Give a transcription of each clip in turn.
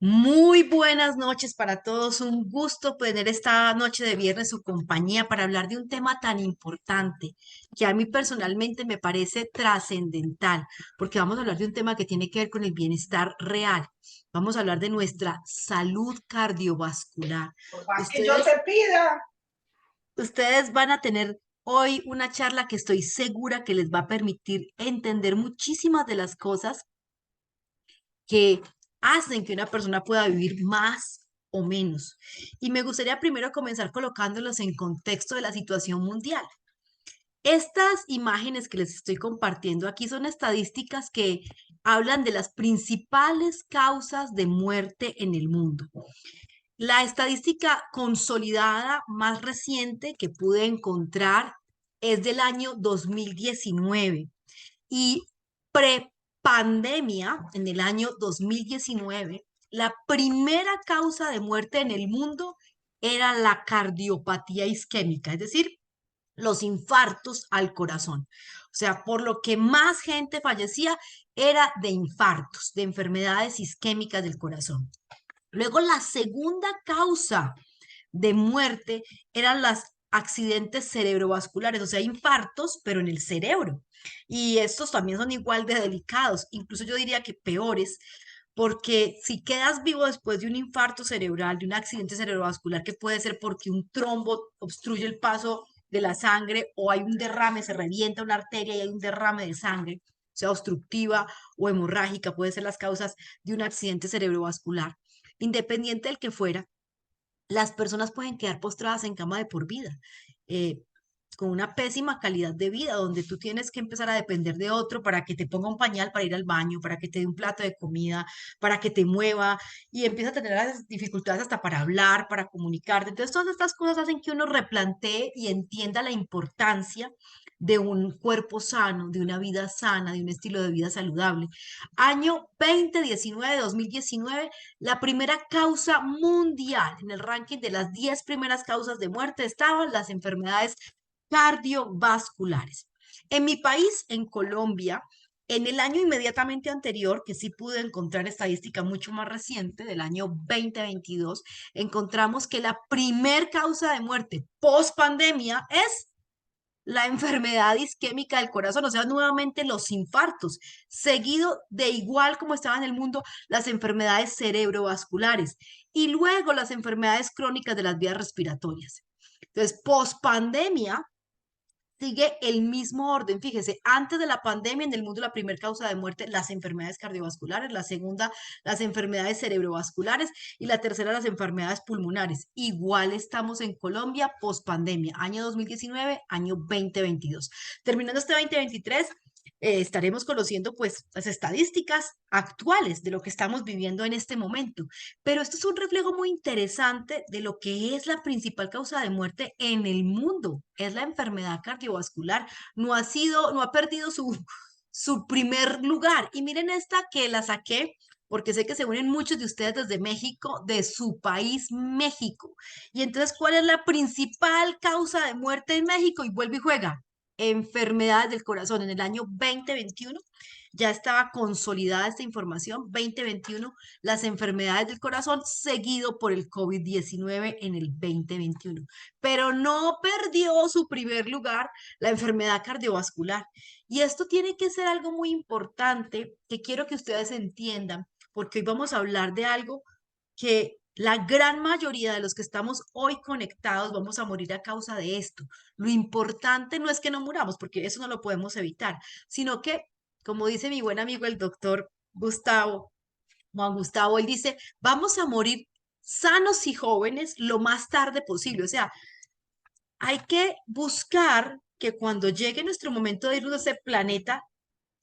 Muy buenas noches para todos. Un gusto tener esta noche de viernes su compañía para hablar de un tema tan importante que a mí personalmente me parece trascendental, porque vamos a hablar de un tema que tiene que ver con el bienestar real. Vamos a hablar de nuestra salud cardiovascular. Por más que yo Ustedes, te pida. ustedes van a tener hoy una charla que estoy segura que les va a permitir entender muchísimas de las cosas que hacen que una persona pueda vivir más o menos. Y me gustaría primero comenzar colocándolos en contexto de la situación mundial. Estas imágenes que les estoy compartiendo aquí son estadísticas que hablan de las principales causas de muerte en el mundo. La estadística consolidada más reciente que pude encontrar es del año 2019 y prepandemia, en el año 2019, la primera causa de muerte en el mundo era la cardiopatía isquémica, es decir, los infartos al corazón. O sea, por lo que más gente fallecía era de infartos, de enfermedades isquémicas del corazón. Luego, la segunda causa de muerte eran los accidentes cerebrovasculares, o sea, infartos, pero en el cerebro. Y estos también son igual de delicados, incluso yo diría que peores, porque si quedas vivo después de un infarto cerebral, de un accidente cerebrovascular, que puede ser porque un trombo obstruye el paso de la sangre o hay un derrame, se revienta una arteria y hay un derrame de sangre, sea obstructiva o hemorrágica, puede ser las causas de un accidente cerebrovascular. Independiente del que fuera, las personas pueden quedar postradas en cama de por vida, eh, con una pésima calidad de vida, donde tú tienes que empezar a depender de otro para que te ponga un pañal para ir al baño, para que te dé un plato de comida, para que te mueva, y empiezas a tener las dificultades hasta para hablar, para comunicarte. Entonces, todas estas cosas hacen que uno replantee y entienda la importancia de un cuerpo sano, de una vida sana, de un estilo de vida saludable. Año 2019, la primera causa mundial en el ranking de las 10 primeras causas de muerte estaban las enfermedades cardiovasculares. En mi país, en Colombia, en el año inmediatamente anterior, que sí pude encontrar estadística mucho más reciente, del año 2022, encontramos que la primer causa de muerte post pandemia es la enfermedad isquémica del corazón, o sea, nuevamente los infartos, seguido de igual como estaba en el mundo, las enfermedades cerebrovasculares y luego las enfermedades crónicas de las vías respiratorias. Entonces, post pandemia, sigue el mismo orden. Fíjese, antes de la pandemia en el mundo la primera causa de muerte, las enfermedades cardiovasculares, la segunda, las enfermedades cerebrovasculares y la tercera, las enfermedades pulmonares. Igual estamos en Colombia post pandemia, año 2019, año 2022. Terminando este 2023, estaremos conociendo pues las estadísticas actuales de lo que estamos viviendo en este momento. Pero esto es un reflejo muy interesante de lo que es la principal causa de muerte en el mundo. Es la enfermedad cardiovascular. No ha perdido su primer lugar. Y miren esta que la saqué porque sé que se unen muchos de ustedes desde México, de su país, México. Y entonces, ¿cuál es la principal causa de muerte en México? Y vuelve y juega. Enfermedades del corazón. En el año 2021 ya estaba consolidada esta información. 2021, las enfermedades del corazón, seguido por el COVID-19 en el 2021. Pero no perdió su primer lugar la enfermedad cardiovascular. Y esto tiene que ser algo muy importante que quiero que ustedes entiendan, porque hoy vamos a hablar de algo que la gran mayoría de los que estamos hoy conectados vamos a morir a causa de esto. Lo importante no es que no muramos, porque eso no lo podemos evitar, sino que, como dice mi buen amigo el doctor Gustavo, Juan Gustavo, él dice, vamos a morir sanos y jóvenes lo más tarde posible. O sea, hay que buscar que cuando llegue nuestro momento de irnos de ese planeta,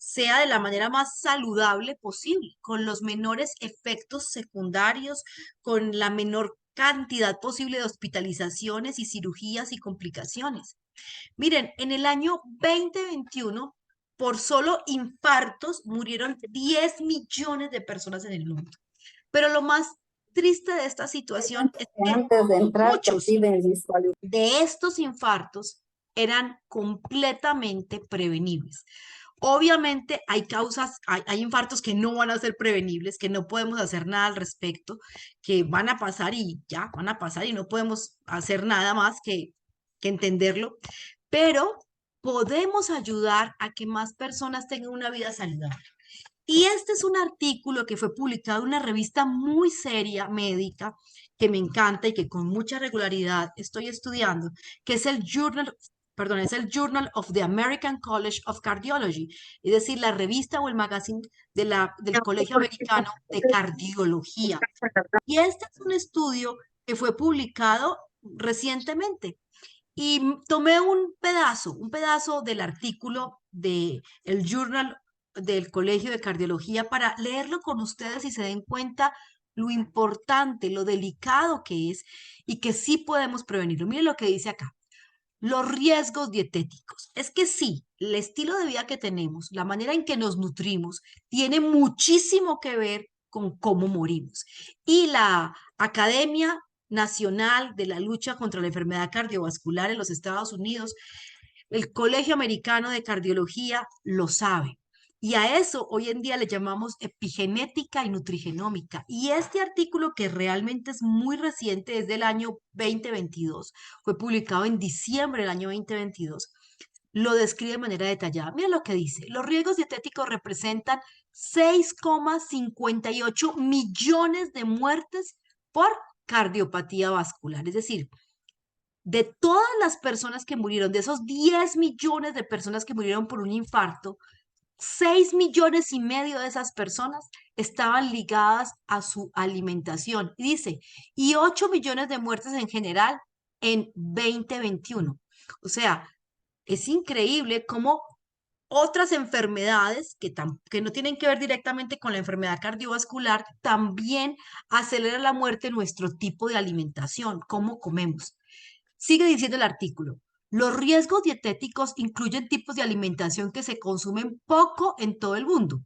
sea de la manera más saludable posible, con los menores efectos secundarios, con la menor cantidad posible de hospitalizaciones y cirugías y complicaciones. Miren, en el año 2021, por solo infartos, murieron 10 millones de personas en el mundo. Pero lo más triste de esta situación es que Antes de entrar te muchos piden visualización. de estos infartos eran completamente prevenibles. Obviamente hay causas, hay infartos que no van a ser prevenibles, que no podemos hacer nada al respecto, que van a pasar y ya, van a pasar y no podemos hacer nada más que entenderlo, pero podemos ayudar a que más personas tengan una vida saludable. Y este es un artículo que fue publicado en una revista muy seria médica que me encanta y que con mucha regularidad estoy estudiando, que es el es el Journal of the American College of Cardiology, es decir, la revista o el magazine del Colegio Americano de Cardiología. Y este es un estudio que fue publicado recientemente. Y tomé un pedazo del artículo del Journal del Colegio de Cardiología para leerlo con ustedes y se den cuenta lo importante, lo delicado que es y que sí podemos prevenirlo. Miren lo que dice acá. Los riesgos dietéticos. Es que sí, el estilo de vida que tenemos, la manera en que nos nutrimos, tiene muchísimo que ver con cómo morimos. Y la Academia Nacional de la Lucha contra la Enfermedad Cardiovascular en los Estados Unidos, el Colegio Americano de Cardiología lo sabe. Y a eso hoy en día le llamamos epigenética y nutrigenómica. Y este artículo, que realmente es muy reciente, es del año 2022, fue publicado en diciembre del año 2022, lo describe de manera detallada. Mira lo que dice. Los riesgos dietéticos representan 6,58 millones de muertes por cardiopatía vascular. Es decir, de todas las personas que murieron, de esos 10 millones de personas que murieron por un infarto, 6,5 millones de esas personas estaban ligadas a su alimentación. Y dice, y 8 millones de muertes en general en 2021. O sea, es increíble cómo otras enfermedades que no tienen que ver directamente con la enfermedad cardiovascular también aceleran la muerte en nuestro tipo de alimentación, cómo comemos. Sigue diciendo el artículo. Los riesgos dietéticos incluyen tipos de alimentación que se consumen poco en todo el mundo.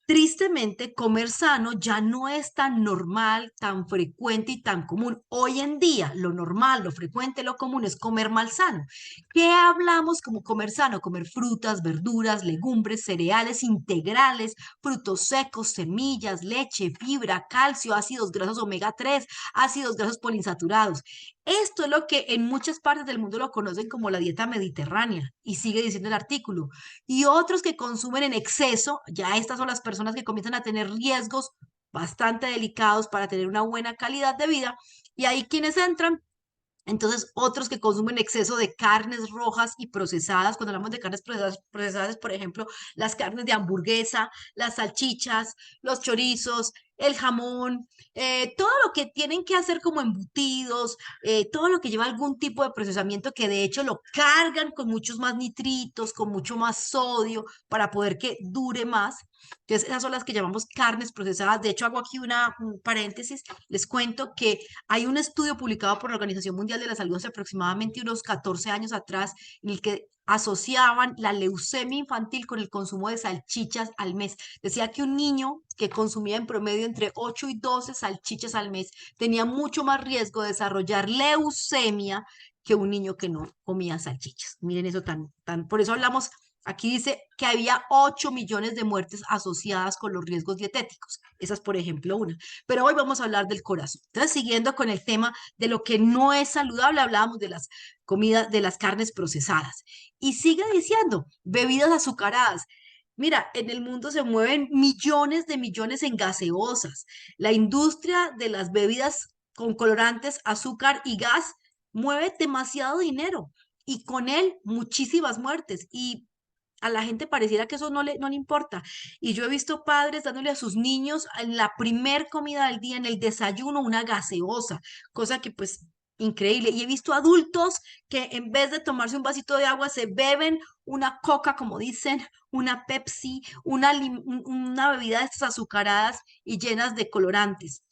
Tristemente, comer sano ya no es tan normal, tan frecuente y tan común. Hoy en día, lo normal, lo frecuente, lo común es comer mal sano. ¿Qué hablamos como comer sano? Comer frutas, verduras, legumbres, cereales integrales, frutos secos, semillas, leche, fibra, calcio, ácidos grasos omega 3, ácidos grasos poliinsaturados. Esto es lo que en muchas partes del mundo lo conocen como la dieta mediterránea. Y sigue diciendo el artículo. Y otros que consumen en exceso, ya estas son las personas que comienzan a tener riesgos bastante delicados para tener una buena calidad de vida. Y ahí quienes entran, entonces otros que consumen exceso de carnes rojas y procesadas. Cuando hablamos de carnes procesadas, por ejemplo, las carnes de hamburguesa, las salchichas, los chorizos, el jamón, todo lo que tienen que hacer como embutidos, todo lo que lleva algún tipo de procesamiento que de hecho lo cargan con muchos más nitritos, con mucho más sodio para poder que dure más. Entonces, esas son las que llamamos carnes procesadas. De hecho, hago aquí un paréntesis. Les cuento que hay un estudio publicado por la Organización Mundial de la Salud hace aproximadamente unos 14 años atrás, en el que asociaban la leucemia infantil con el consumo de salchichas al mes. Decía que un niño que consumía en promedio entre 8 y 12 salchichas al mes tenía mucho más riesgo de desarrollar leucemia que un niño que no comía salchichas. Miren eso por eso hablamos. Aquí dice que había 8 millones de muertes asociadas con los riesgos dietéticos. Esa es, por ejemplo, una. Pero hoy vamos a hablar del corazón. Entonces, siguiendo con el tema de lo que no es saludable, hablábamos de las comidas, de las carnes procesadas. Y sigue diciendo, bebidas azucaradas. Mira, en el mundo se mueven millones de millones en gaseosas. La industria de las bebidas con colorantes, azúcar y gas mueve demasiado dinero y con él muchísimas muertes. Y a la gente pareciera que eso no le importa. Y yo he visto padres dándole a sus niños en la primer comida del día, en el desayuno, una gaseosa, cosa que pues increíble. Y he visto adultos que en vez de tomarse un vasito de agua se beben una coca, como dicen, una Pepsi, una bebida de estas azucaradas y llenas de colorantes.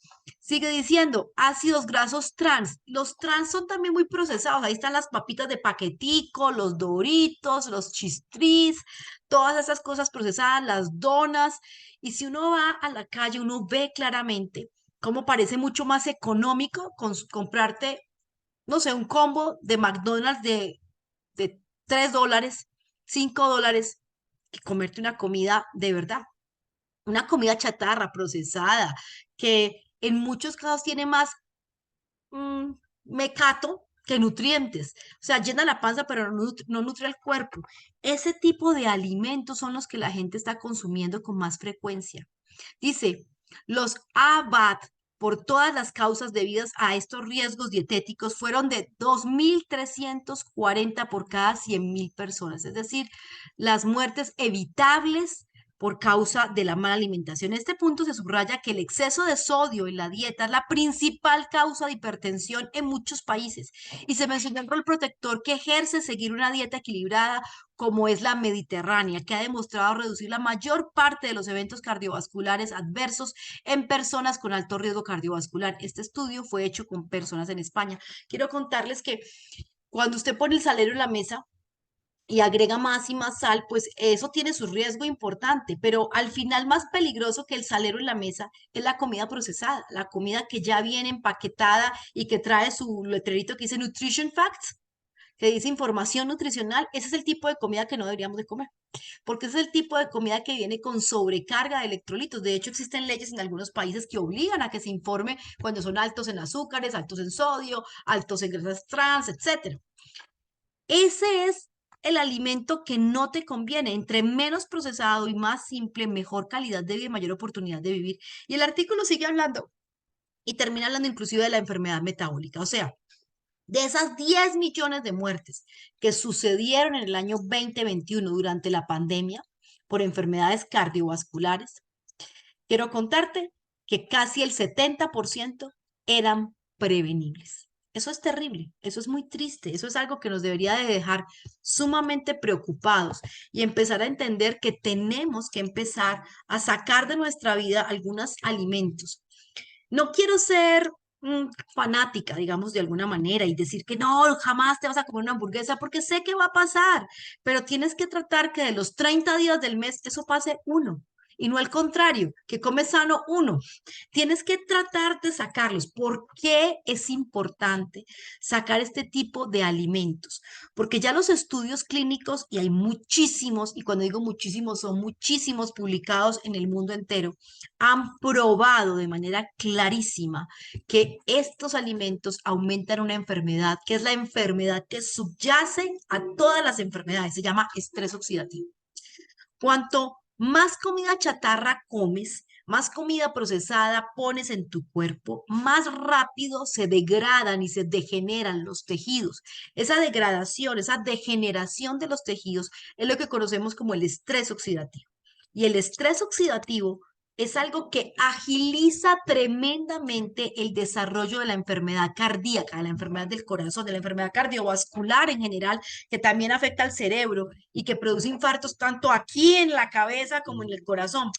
Sigue diciendo, ácidos grasos trans. Los trans son también muy procesados. Ahí están las papitas de paquetico, los doritos, los chistris, todas esas cosas procesadas, las donas. Y si uno va a la calle, uno ve claramente cómo parece mucho más económico comprarte, no sé, un combo de McDonald's de $3, $5, que comerte una comida de verdad, una comida chatarra, procesada, que en muchos casos tiene más mm, mecato que nutrientes. O sea, llena la panza, pero no nutre el cuerpo. Ese tipo de alimentos son los que la gente está consumiendo con más frecuencia. Dice, los ABAT por todas las causas debidas a estos riesgos dietéticos fueron de 2.340 por cada 100.000 personas, es decir, las muertes evitables por causa de la mala alimentación. En este punto se subraya que el exceso de sodio en la dieta es la principal causa de hipertensión en muchos países y se menciona el rol protector que ejerce seguir una dieta equilibrada como es la mediterránea, que ha demostrado reducir la mayor parte de los eventos cardiovasculares adversos en personas con alto riesgo cardiovascular. Este estudio fue hecho con personas en España. Quiero contarles que cuando usted pone el salero en la mesa, y agrega más y más sal, pues eso tiene su riesgo importante, pero al final más peligroso que el salero en la mesa es la comida procesada, la comida que ya viene empaquetada y que trae su letrerito que dice Nutrition Facts, que dice información nutricional. Ese es el tipo de comida que no deberíamos de comer, porque ese es el tipo de comida que viene con sobrecarga de electrolitos. De hecho, existen leyes en algunos países que obligan a que se informe cuando son altos en azúcares, altos en sodio, altos en grasas trans, etcétera. Ese es el alimento que no te conviene. Entre menos procesado y más simple, mejor calidad de vida y mayor oportunidad de vivir. Y el artículo sigue hablando y termina hablando inclusive de la enfermedad metabólica. O sea, de esas 10 millones de muertes que sucedieron en el año 2021 durante la pandemia por enfermedades cardiovasculares, quiero contarte que casi el 70% eran prevenibles. Eso es terrible, eso es muy triste, eso es algo que nos debería de dejar sumamente preocupados y empezar a entender que tenemos que empezar a sacar de nuestra vida algunos alimentos. No quiero ser fanática, digamos, de alguna manera y decir que no, jamás te vas a comer una hamburguesa porque sé que va a pasar, pero tienes que tratar que de los 30 días del mes eso pase uno y no al contrario, que comes sano uno. Tienes que tratar de sacarlos. ¿Por qué es importante sacar este tipo de alimentos? Porque ya los estudios clínicos, y hay muchísimos, y cuando digo muchísimos, son muchísimos publicados en el mundo entero, han probado de manera clarísima que estos alimentos aumentan una enfermedad, que es la enfermedad que subyace a todas las enfermedades, se llama estrés oxidativo. Cuanto más comida chatarra comes, más comida procesada pones en tu cuerpo, más rápido se degradan y se degeneran los tejidos. Esa degradación, esa degeneración de los tejidos es lo que conocemos como el estrés oxidativo. Y el estrés oxidativo es algo que agiliza tremendamente el desarrollo de la enfermedad cardíaca, de la enfermedad del corazón, de la enfermedad cardiovascular en general, que también afecta al cerebro y que produce infartos tanto aquí en la cabeza como en el corazón.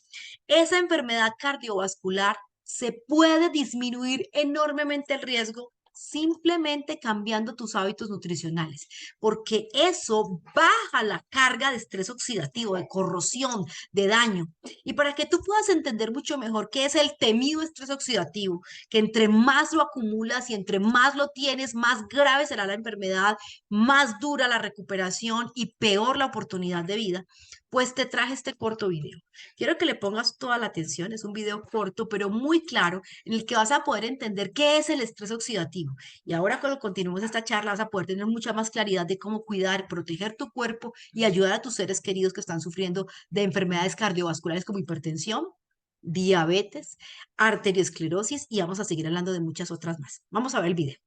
Esa enfermedad cardiovascular se puede disminuir enormemente el riesgo simplemente cambiando tus hábitos nutricionales, porque eso baja la carga de estrés oxidativo, de corrosión, de daño. Y para que tú puedas entender mucho mejor qué es el temido estrés oxidativo, que entre más lo acumulas y entre más lo tienes, más grave será la enfermedad, más dura la recuperación y peor la oportunidad de vida, pues te traje este corto video. Quiero que le pongas toda la atención, es un video corto pero muy claro en el que vas a poder entender qué es el estrés oxidativo. Y ahora cuando continuemos esta charla vas a poder tener mucha más claridad de cómo cuidar, proteger tu cuerpo y ayudar a tus seres queridos que están sufriendo de enfermedades cardiovasculares como hipertensión, diabetes, arteriosclerosis y vamos a seguir hablando de muchas otras más. Vamos a ver el video.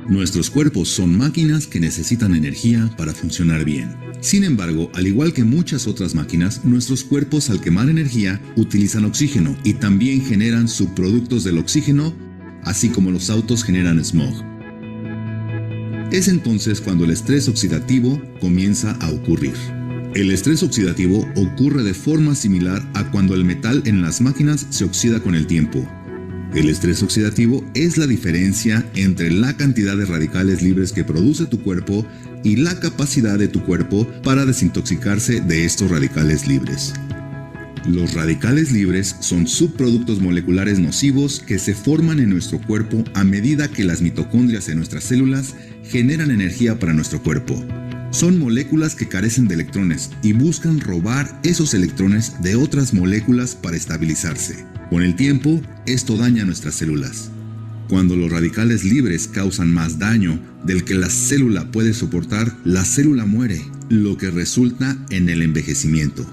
Nuestros cuerpos son máquinas que necesitan energía para funcionar bien. Sin embargo, al igual que muchas otras máquinas, nuestros cuerpos al quemar energía utilizan oxígeno y también generan subproductos del oxígeno, así como los autos generan smog. Es entonces cuando el estrés oxidativo comienza a ocurrir. El estrés oxidativo ocurre de forma similar a cuando el metal en las máquinas se oxida con el tiempo. El estrés oxidativo es la diferencia entre la cantidad de radicales libres que produce tu cuerpo y la capacidad de tu cuerpo para desintoxicarse de estos radicales libres. Los radicales libres son subproductos moleculares nocivos que se forman en nuestro cuerpo a medida que las mitocondrias en nuestras células generan energía para nuestro cuerpo. Son moléculas que carecen de electrones y buscan robar esos electrones de otras moléculas para estabilizarse. Con el tiempo, esto daña nuestras células. Cuando los radicales libres causan más daño del que la célula puede soportar, la célula muere, lo que resulta en el envejecimiento.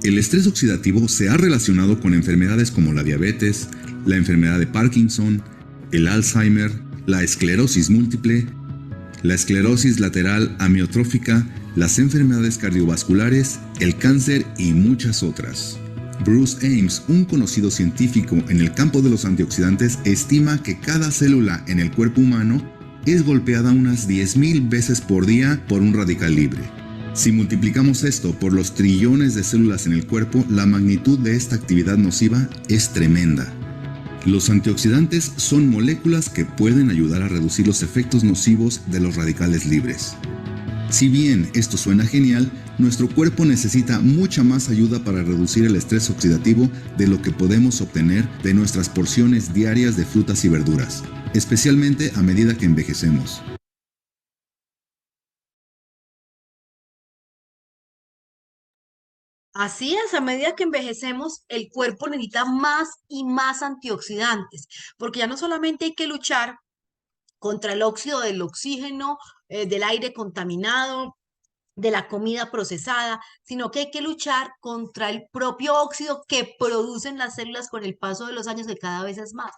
El estrés oxidativo se ha relacionado con enfermedades como la diabetes, la enfermedad de Parkinson, el Alzheimer, la esclerosis múltiple, la esclerosis lateral amiotrófica, las enfermedades cardiovasculares, el cáncer y muchas otras. Bruce Ames, un conocido científico en el campo de los antioxidantes, estima que cada célula en el cuerpo humano es golpeada unas 10.000 veces por día por un radical libre. Si multiplicamos esto por los trillones de células en el cuerpo, la magnitud de esta actividad nociva es tremenda. Los antioxidantes son moléculas que pueden ayudar a reducir los efectos nocivos de los radicales libres. Si bien esto suena genial, nuestro cuerpo necesita mucha más ayuda para reducir el estrés oxidativo de lo que podemos obtener de nuestras porciones diarias de frutas y verduras, especialmente a medida que envejecemos. Así es, a medida que envejecemos, el cuerpo necesita más y más antioxidantes, porque ya no solamente hay que luchar contra el óxido del oxígeno, del aire contaminado, de la comida procesada, sino que hay que luchar contra el propio óxido que producen las células con el paso de los años, que cada vez es más.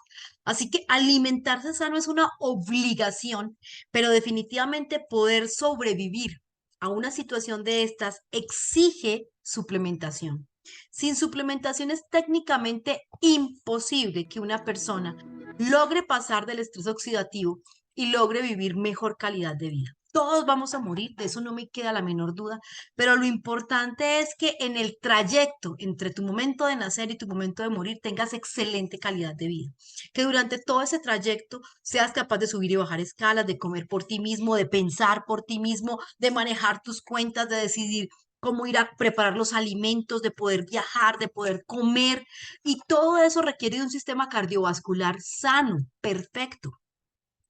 Así que alimentarse sano es una obligación, pero definitivamente poder sobrevivir a una situación de estas exige suplementación. Sin suplementación es técnicamente imposible que una persona logre pasar del estrés oxidativo y logre vivir mejor calidad de vida. Todos vamos a morir, de eso no me queda la menor duda, pero lo importante es que en el trayecto entre tu momento de nacer y tu momento de morir tengas excelente calidad de vida. Que durante todo ese trayecto seas capaz de subir y bajar escalas, de comer por ti mismo, de pensar por ti mismo, de manejar tus cuentas, de decidir cómo ir a preparar los alimentos, de poder viajar, de poder comer. Y todo eso requiere de un sistema cardiovascular sano, perfecto.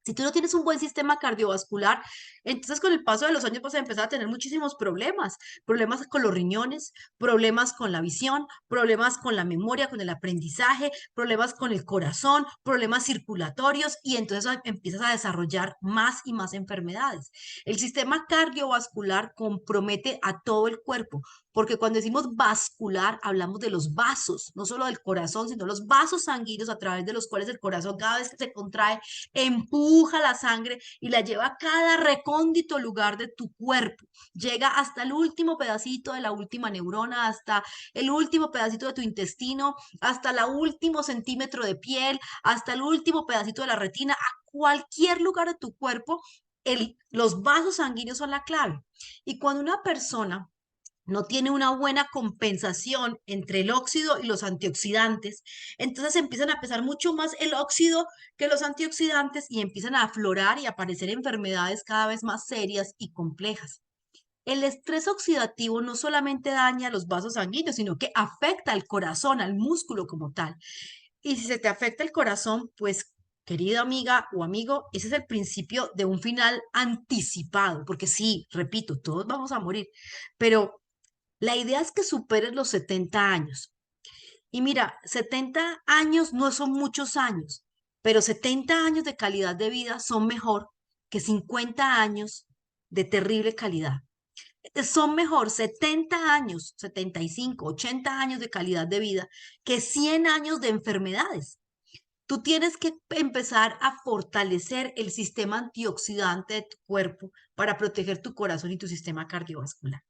Si tú no tienes un buen sistema cardiovascular, entonces con el paso de los años vas a empezar a tener muchísimos problemas, problemas con los riñones, problemas con la visión, problemas con la memoria, con el aprendizaje, problemas con el corazón, problemas circulatorios y entonces empiezas a desarrollar más y más enfermedades. El sistema cardiovascular compromete a todo el cuerpo, porque cuando decimos vascular, hablamos de los vasos, no solo del corazón, sino los vasos sanguíneos a través de los cuales el corazón cada vez que se contrae empuja la sangre y la lleva a cada recóndito lugar de tu cuerpo. Llega hasta el último pedacito de la última neurona, hasta el último pedacito de tu intestino, hasta el último centímetro de piel, hasta el último pedacito de la retina, a cualquier lugar de tu cuerpo. Los vasos sanguíneos son la clave. Y cuando una persona no tiene una buena compensación entre el óxido y los antioxidantes, entonces empiezan a pesar mucho más el óxido que los antioxidantes y empiezan a aflorar y a aparecer enfermedades cada vez más serias y complejas. El estrés oxidativo no solamente daña los vasos sanguíneos, sino que afecta al corazón, al músculo como tal. Y si se te afecta el corazón, pues querida amiga o amigo, ese es el principio de un final anticipado, porque sí, repito, todos vamos a morir, pero la idea es que superes los 70 años. Y mira, 70 años no son muchos años, pero 70 años de calidad de vida son mejor que 50 años de terrible calidad. Son mejor 70 años, 75, 80 años de calidad de vida que 100 años de enfermedades. Tú tienes que empezar a fortalecer el sistema antioxidante de tu cuerpo para proteger tu corazón y tu sistema cardiovascular.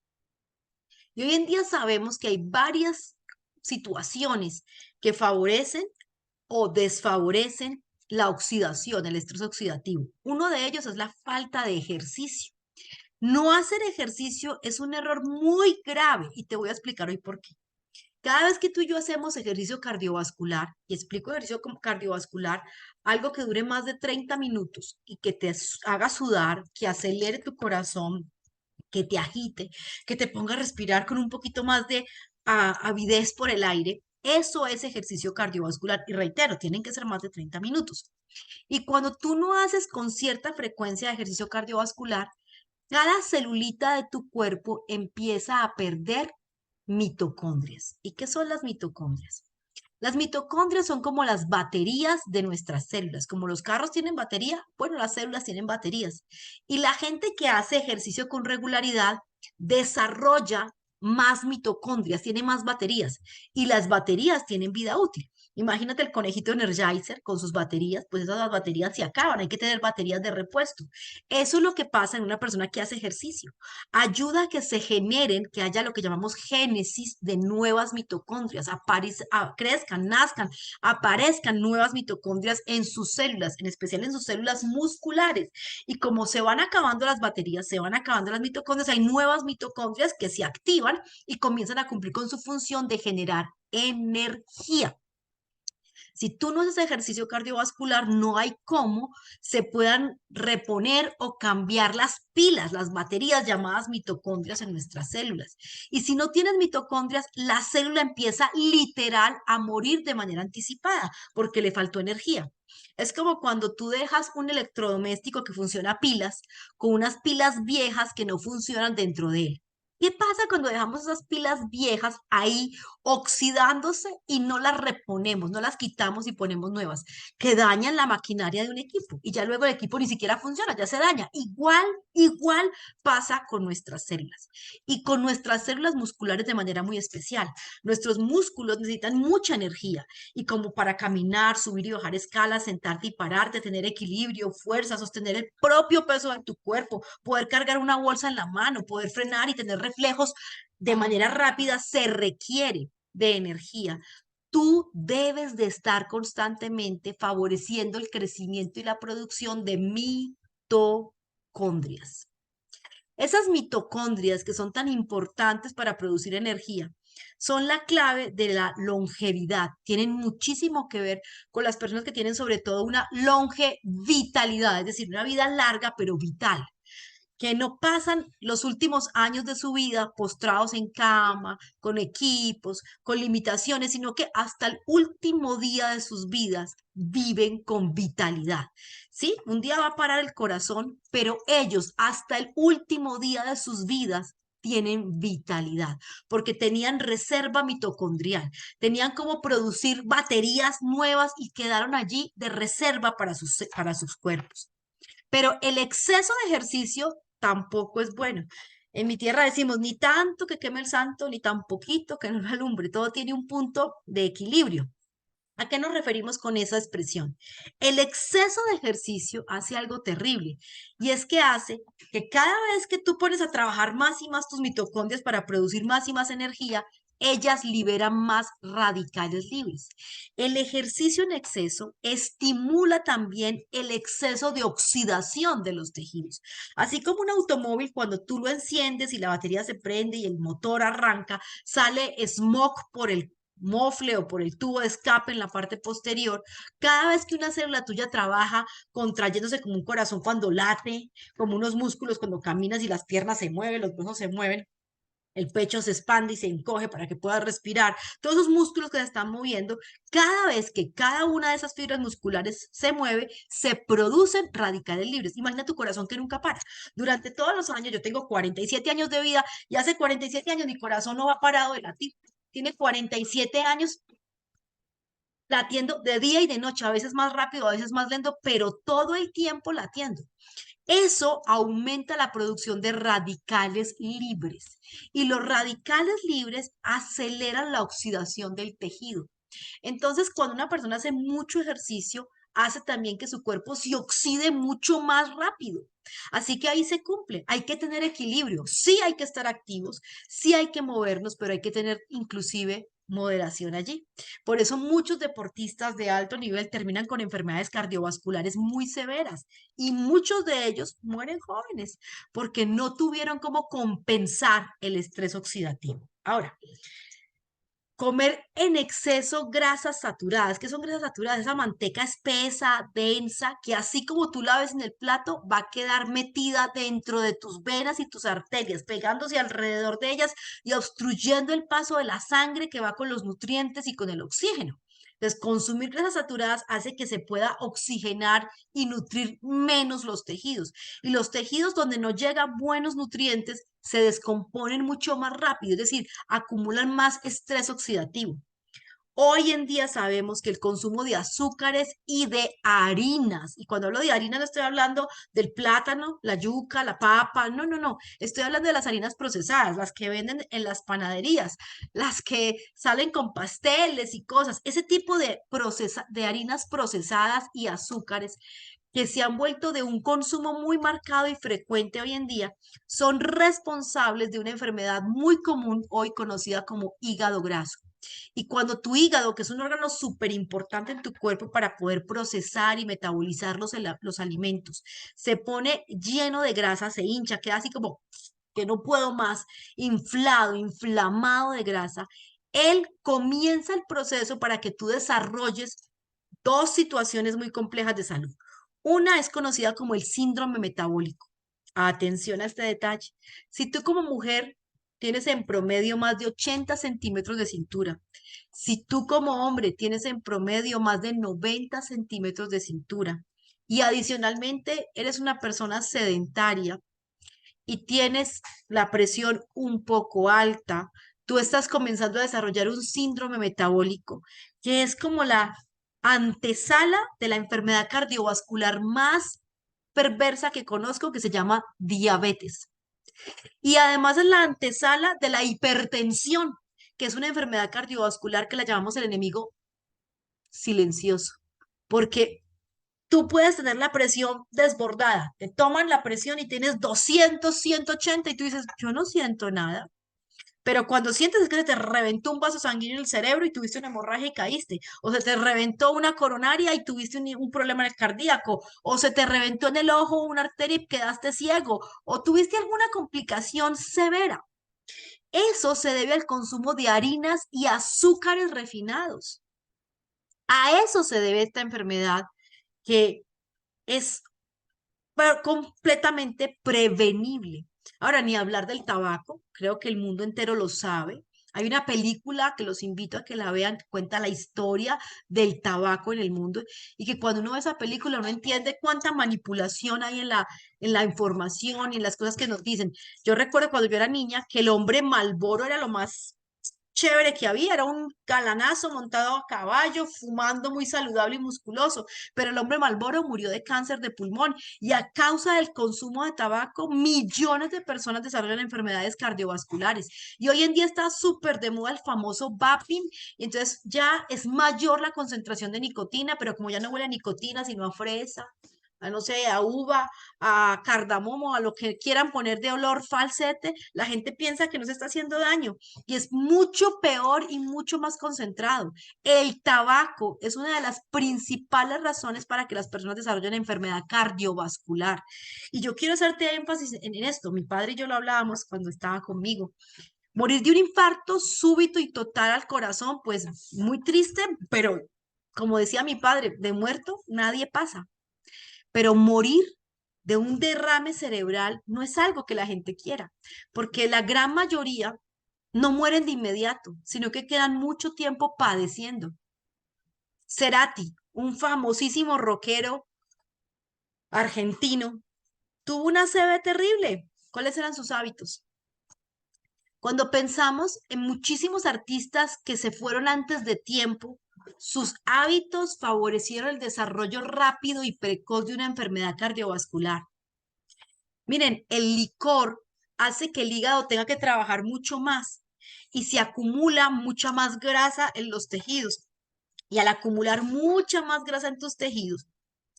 Y hoy en día sabemos que hay varias situaciones que favorecen o desfavorecen la oxidación, el estrés oxidativo. Uno de ellos es la falta de ejercicio. No hacer ejercicio es un error muy grave y te voy a explicar hoy por qué. Cada vez que tú y yo hacemos ejercicio cardiovascular, y explico ejercicio cardiovascular, algo que dure más de 30 minutos y que te haga sudar, que acelere tu corazón, que te agite, que te ponga a respirar con un poquito más de avidez por el aire, eso es ejercicio cardiovascular. Y reitero, tienen que ser más de 30 minutos. Y cuando tú no haces con cierta frecuencia de ejercicio cardiovascular, cada celulita de tu cuerpo empieza a perder mitocondrias. ¿Y qué son las mitocondrias? Las mitocondrias son como las baterías de nuestras células. Como los carros tienen batería, bueno, las células tienen baterías. Y la gente que hace ejercicio con regularidad desarrolla más mitocondrias, tiene más baterías. Y las baterías tienen vida útil. Imagínate el conejito Energizer con sus baterías, pues esas baterías se acaban, hay que tener baterías de repuesto. Eso es lo que pasa en una persona que hace ejercicio. Ayuda a que se generen, que haya lo que llamamos génesis de nuevas mitocondrias, crezcan, nazcan, aparezcan nuevas mitocondrias en sus células, en especial en sus células musculares. Y como se van acabando las baterías, se van acabando las mitocondrias, hay nuevas mitocondrias que se activan y comienzan a cumplir con su función de generar energía. Si tú no haces ejercicio cardiovascular, no hay cómo se puedan reponer o cambiar las pilas, las baterías llamadas mitocondrias en nuestras células. Y si no tienes mitocondrias, la célula empieza literal a morir de manera anticipada porque le faltó energía. Es como cuando tú dejas un electrodoméstico que funciona a pilas con unas pilas viejas que no funcionan dentro de él. ¿Qué pasa cuando dejamos esas pilas viejas ahí oxidándose y no las reponemos, no las quitamos y ponemos nuevas, que dañan la maquinaria de un equipo y ya luego el equipo ni siquiera funciona, ya se daña? Igual pasa con nuestras células y con nuestras células musculares de manera muy especial. Nuestros músculos necesitan mucha energía y como para caminar, subir y bajar escalas, sentarte y pararte, tener equilibrio, fuerza, sostener el propio peso de tu cuerpo, poder cargar una bolsa en la mano, poder frenar y tener reflejos de manera rápida, se requiere de energía. Tú debes de estar constantemente favoreciendo el crecimiento y la producción de mitocondrias. Esas mitocondrias que son tan importantes para producir energía son la clave de la longevidad. Tienen muchísimo que ver con las personas que tienen sobre todo una longevitalidad, es decir, una vida larga pero vital, que no pasan los últimos años de su vida postrados en cama, con equipos, con limitaciones, sino que hasta el último día de sus vidas viven con vitalidad. ¿Sí? Un día va a parar el corazón, pero ellos hasta el último día de sus vidas tienen vitalidad, porque tenían reserva mitocondrial, tenían como producir baterías nuevas y quedaron allí de reserva para sus cuerpos. Pero el exceso de ejercicio tampoco es bueno. En mi tierra decimos, ni tanto que queme el santo, ni tan poquito que no lo alumbre. Todo tiene un punto de equilibrio. ¿A qué nos referimos con esa expresión? El exceso de ejercicio hace algo terrible y es que hace que cada vez que tú pones a trabajar más y más tus mitocondrias para producir más y más energía, ellas liberan más radicales libres. El ejercicio en exceso estimula también el exceso de oxidación de los tejidos. Así como un automóvil, cuando tú lo enciendes y la batería se prende y el motor arranca, sale smog por el mofle o por el tubo de escape en la parte posterior. Cada vez que una célula tuya trabaja contrayéndose como un corazón cuando late, como unos músculos cuando caminas y las piernas se mueven, los brazos se mueven, el pecho se expande y se encoge para que puedas respirar, todos esos músculos que se están moviendo, cada vez que cada una de esas fibras musculares se mueve, se producen radicales libres. Imagina tu corazón que nunca para. Durante todos los años, yo tengo 47 años de vida y hace 47 años mi corazón no va parado de latir. Tiene 47 años latiendo de día y de noche, a veces más rápido, a veces más lento, pero todo el tiempo latiendo. Eso aumenta la producción de radicales libres y los radicales libres aceleran la oxidación del tejido. Entonces, cuando una persona hace mucho ejercicio, hace también que su cuerpo se oxide mucho más rápido. Así que ahí se cumple. Hay que tener equilibrio. Sí hay que estar activos, sí hay que movernos, pero hay que tener inclusive moderación allí. Por eso muchos deportistas de alto nivel terminan con enfermedades cardiovasculares muy severas y muchos de ellos mueren jóvenes porque no tuvieron cómo compensar el estrés oxidativo. Ahora, Comer en exceso grasas saturadas. ¿Qué son grasas saturadas? Esa manteca espesa, densa, que así como tú la ves en el plato, va a quedar metida dentro de tus venas y tus arterias, pegándose alrededor de ellas y obstruyendo el paso de la sangre que va con los nutrientes y con el oxígeno. Entonces, consumir grasas saturadas hace que se pueda oxigenar y nutrir menos los tejidos. Y los tejidos donde no llegan buenos nutrientes se descomponen mucho más rápido, es decir, acumulan más estrés oxidativo. Hoy en día sabemos que el consumo de azúcares y de harinas, y cuando hablo de harinas no estoy hablando del plátano, la yuca, la papa, no, no, no, estoy hablando de las harinas procesadas, las que venden en las panaderías, las que salen con pasteles y cosas, ese tipo de harinas procesadas y azúcares que se han vuelto de un consumo muy marcado y frecuente hoy en día, son responsables de una enfermedad muy común hoy conocida como hígado graso. Y cuando tu hígado, que es un órgano súper importante en tu cuerpo para poder procesar y metabolizar los alimentos, se pone lleno de grasa, se hincha, queda así como que no puedo más, inflado, inflamado de grasa, él comienza el proceso para que tú desarrolles dos situaciones muy complejas de salud. Una es conocida como el síndrome metabólico. Atención a este detalle. Si tú como mujer tienes en promedio más de 80 centímetros de cintura, si tú como hombre tienes en promedio más de 90 centímetros de cintura y adicionalmente eres una persona sedentaria y tienes la presión un poco alta, tú estás comenzando a desarrollar un síndrome metabólico, que es como la antesala de la enfermedad cardiovascular más perversa que conozco, que se llama diabetes. Y además es la antesala de la hipertensión, que es una enfermedad cardiovascular que la llamamos el enemigo silencioso, porque tú puedes tener la presión desbordada, te toman la presión y tienes 200, 180 y tú dices, yo no siento nada. Pero cuando sientes es que se te reventó un vaso sanguíneo en el cerebro y tuviste una hemorragia y caíste, o se te reventó una coronaria y tuviste un problema en el cardíaco, o se te reventó en el ojo una arteria y quedaste ciego, o tuviste alguna complicación severa. Eso se debe al consumo de harinas y azúcares refinados. A eso se debe esta enfermedad que es completamente prevenible. Ahora, ni hablar del tabaco, creo que el mundo entero lo sabe. Hay una película que los invito a que la vean, que cuenta la historia del tabaco en el mundo y que cuando uno ve esa película uno entiende cuánta manipulación hay en la información y en las cosas que nos dicen. Yo recuerdo cuando yo era niña que el hombre Marlboro era lo más chévere que había, era un galanazo montado a caballo, fumando muy saludable y musculoso, pero el hombre Marlboro murió de cáncer de pulmón y a causa del consumo de tabaco, millones de personas desarrollan enfermedades cardiovasculares y hoy en día está súper de moda el famoso vaping y entonces ya es mayor la concentración de nicotina, pero como ya no huele a nicotina, sino a fresa, a no sé, a uva, a cardamomo, a lo que quieran poner de olor falsete, la gente piensa que no se está haciendo daño y es mucho peor y mucho más concentrado. El tabaco es una de las principales razones para que las personas desarrollen enfermedad cardiovascular. Y yo quiero hacerte énfasis en esto. Mi padre y yo lo hablábamos cuando estaba conmigo. Morir de un infarto súbito y total al corazón, pues muy triste, pero como decía mi padre, de muerto nadie pasa. Pero morir de un derrame cerebral no es algo que la gente quiera, porque la gran mayoría no mueren de inmediato, sino que quedan mucho tiempo padeciendo. Cerati, un famosísimo rockero argentino, tuvo una ACV terrible. ¿Cuáles eran sus hábitos? Cuando pensamos en muchísimos artistas que se fueron antes de tiempo, sus hábitos favorecieron el desarrollo rápido y precoz de una enfermedad cardiovascular. Miren, el licor hace que el hígado tenga que trabajar mucho más y se acumula mucha más grasa en los tejidos. Y al acumular mucha más grasa en tus tejidos,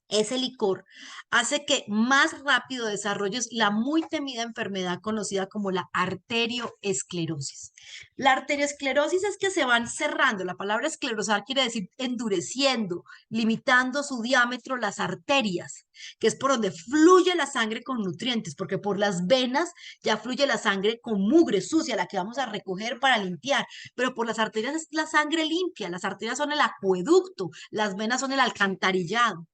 ese licor hace que más rápido desarrolles la muy temida enfermedad conocida como la arterioesclerosis. La arterioesclerosis es que se van cerrando. La palabra esclerosar quiere decir endureciendo, limitando su diámetro las arterias, que es por donde fluye la sangre con nutrientes, porque por las venas ya fluye la sangre con mugre sucia, la que vamos a recoger para limpiar, pero por las arterias es la sangre limpia. Las arterias son el acueducto, las venas son el alcantarillado.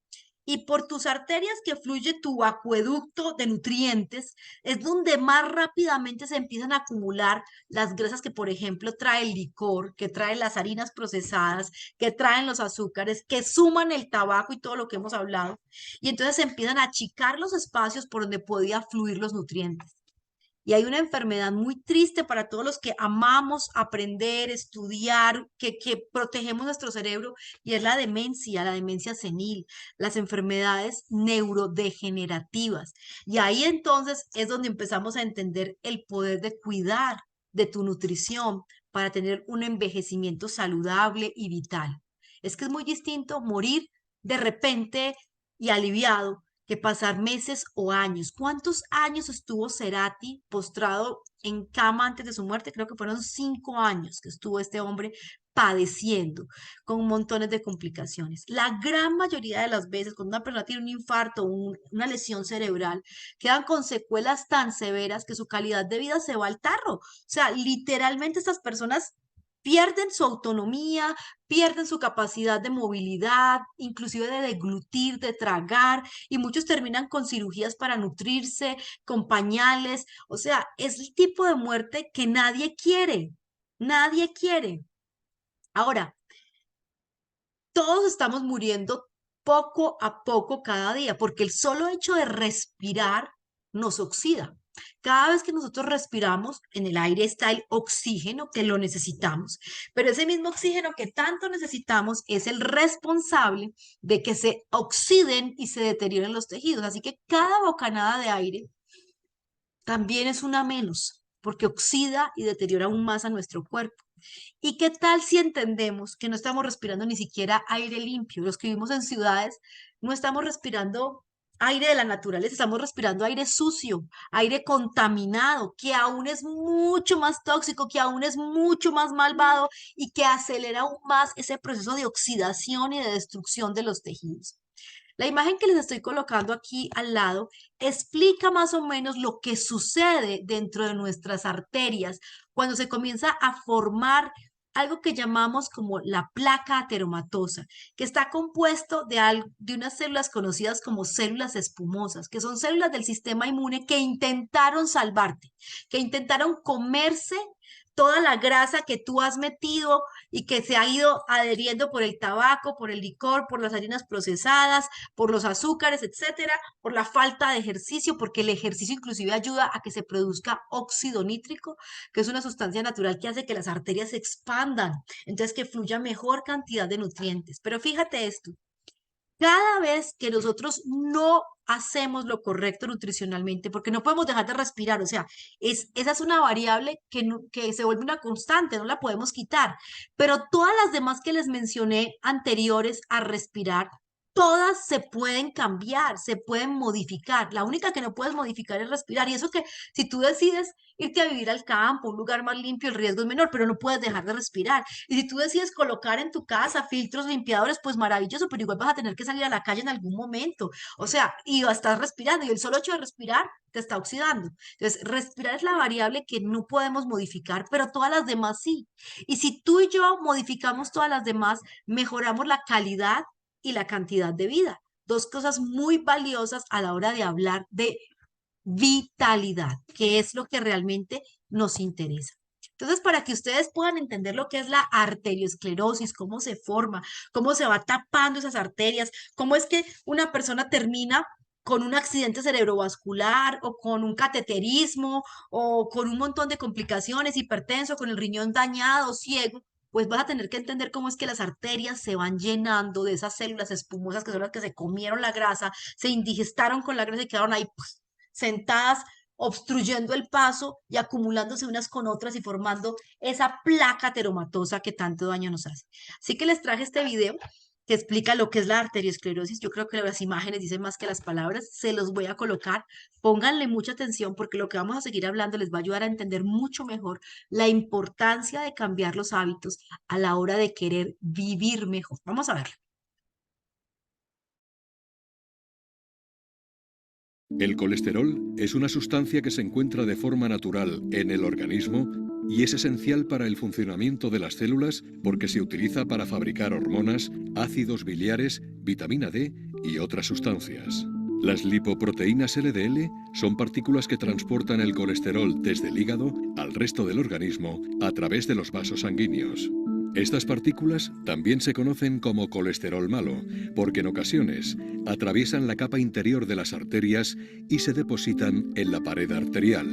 Y por tus arterias que fluye tu acueducto de nutrientes, es donde más rápidamente se empiezan a acumular las grasas que, por ejemplo, trae el licor, que trae las harinas procesadas, que traen los azúcares, que suman el tabaco y todo lo que hemos hablado. Y entonces se empiezan a achicar los espacios por donde podía fluir los nutrientes. Y hay una enfermedad muy triste para todos los que amamos aprender, estudiar, que protegemos nuestro cerebro, y es la demencia senil, las enfermedades neurodegenerativas. Y ahí entonces es donde empezamos a entender el poder de cuidar de tu nutrición para tener un envejecimiento saludable y vital. Es que es muy distinto morir de repente y aliviado que pasar meses o años. ¿Cuántos años estuvo Cerati postrado en cama antes de su muerte? Creo que fueron 5 años que estuvo este hombre padeciendo con montones de complicaciones. La gran mayoría de las veces, cuando una persona tiene un infarto o una lesión cerebral, quedan con secuelas tan severas que su calidad de vida se va al tarro. O sea, literalmente estas personas pierden su autonomía, pierden su capacidad de movilidad, inclusive de deglutir, de tragar, y muchos terminan con cirugías para nutrirse, con pañales. O sea, es el tipo de muerte que nadie quiere, nadie quiere. Ahora, todos estamos muriendo poco a poco cada día, porque el solo hecho de respirar nos oxida. Cada vez que nosotros respiramos, en el aire está el oxígeno que lo necesitamos, pero ese mismo oxígeno que tanto necesitamos es el responsable de que se oxiden y se deterioren los tejidos. Así que cada bocanada de aire también es una menos, porque oxida y deteriora aún más a nuestro cuerpo. ¿Y qué tal si entendemos que no estamos respirando ni siquiera aire limpio? Los que vivimos en ciudades no estamos respirando aire de la naturaleza, estamos respirando aire sucio, aire contaminado, que aún es mucho más tóxico, que aún es mucho más malvado y que acelera aún más ese proceso de oxidación y de destrucción de los tejidos. La imagen que les estoy colocando aquí al lado explica más o menos lo que sucede dentro de nuestras arterias cuando se comienza a formar algo que llamamos como la placa ateromatosa, que está compuesto de unas células conocidas como células espumosas, que son células del sistema inmune que intentaron salvarte, que intentaron comerse toda la grasa que tú has metido y que se ha ido adheriendo por el tabaco, por el licor, por las harinas procesadas, por los azúcares, etcétera, por la falta de ejercicio, porque el ejercicio inclusive ayuda a que se produzca óxido nítrico, que es una sustancia natural que hace que las arterias se expandan, entonces que fluya mejor cantidad de nutrientes. Pero fíjate esto, cada vez que nosotros no hacemos lo correcto nutricionalmente, porque no podemos dejar de respirar, o sea, esa es una variable que se vuelve una constante, no la podemos quitar, pero todas las demás que les mencioné anteriores a respirar, todas se pueden cambiar, se pueden modificar. La única que no puedes modificar es respirar, y eso que si tú decides irte a vivir al campo, un lugar más limpio, el riesgo es menor, pero no puedes dejar de respirar. Y si tú decides colocar en tu casa filtros limpiadores, pues maravilloso, pero igual vas a tener que salir a la calle en algún momento. O sea, y vas a estar respirando, y el solo hecho de respirar te está oxidando. Entonces, respirar es la variable que no podemos modificar, pero todas las demás sí. Y si tú y yo modificamos todas las demás, mejoramos la calidad y la cantidad de vida. Dos cosas muy valiosas a la hora de hablar de vitalidad, que es lo que realmente nos interesa. Entonces, para que ustedes puedan entender lo que es la arteriosclerosis, cómo se forma, cómo se va tapando esas arterias, cómo es que una persona termina con un accidente cerebrovascular o con un cateterismo o con un montón de complicaciones, hipertenso, con el riñón dañado, ciego, pues vas a tener que entender cómo es que las arterias se van llenando de esas células espumosas que son las que se comieron la grasa, se indigestaron con la grasa y quedaron ahí pues, sentadas, obstruyendo el paso y acumulándose unas con otras y formando esa placa ateromatosa que tanto daño nos hace. Así que les traje este video que explica lo que es la arteriosclerosis. Yo creo que las imágenes dicen más que las palabras. Se los voy a colocar. Pónganle mucha atención porque lo que vamos a seguir hablando les va a ayudar a entender mucho mejor la importancia de cambiar los hábitos a la hora de querer vivir mejor. Vamos a ver. El colesterol es una sustancia que se encuentra de forma natural en el organismo y es esencial para el funcionamiento de las células porque se utiliza para fabricar hormonas, ácidos biliares, vitamina D y otras sustancias. Las lipoproteínas LDL son partículas que transportan el colesterol desde el hígado al resto del organismo a través de los vasos sanguíneos. Estas partículas también se conocen como colesterol malo, porque en ocasiones atraviesan la capa interior de las arterias y se depositan en la pared arterial.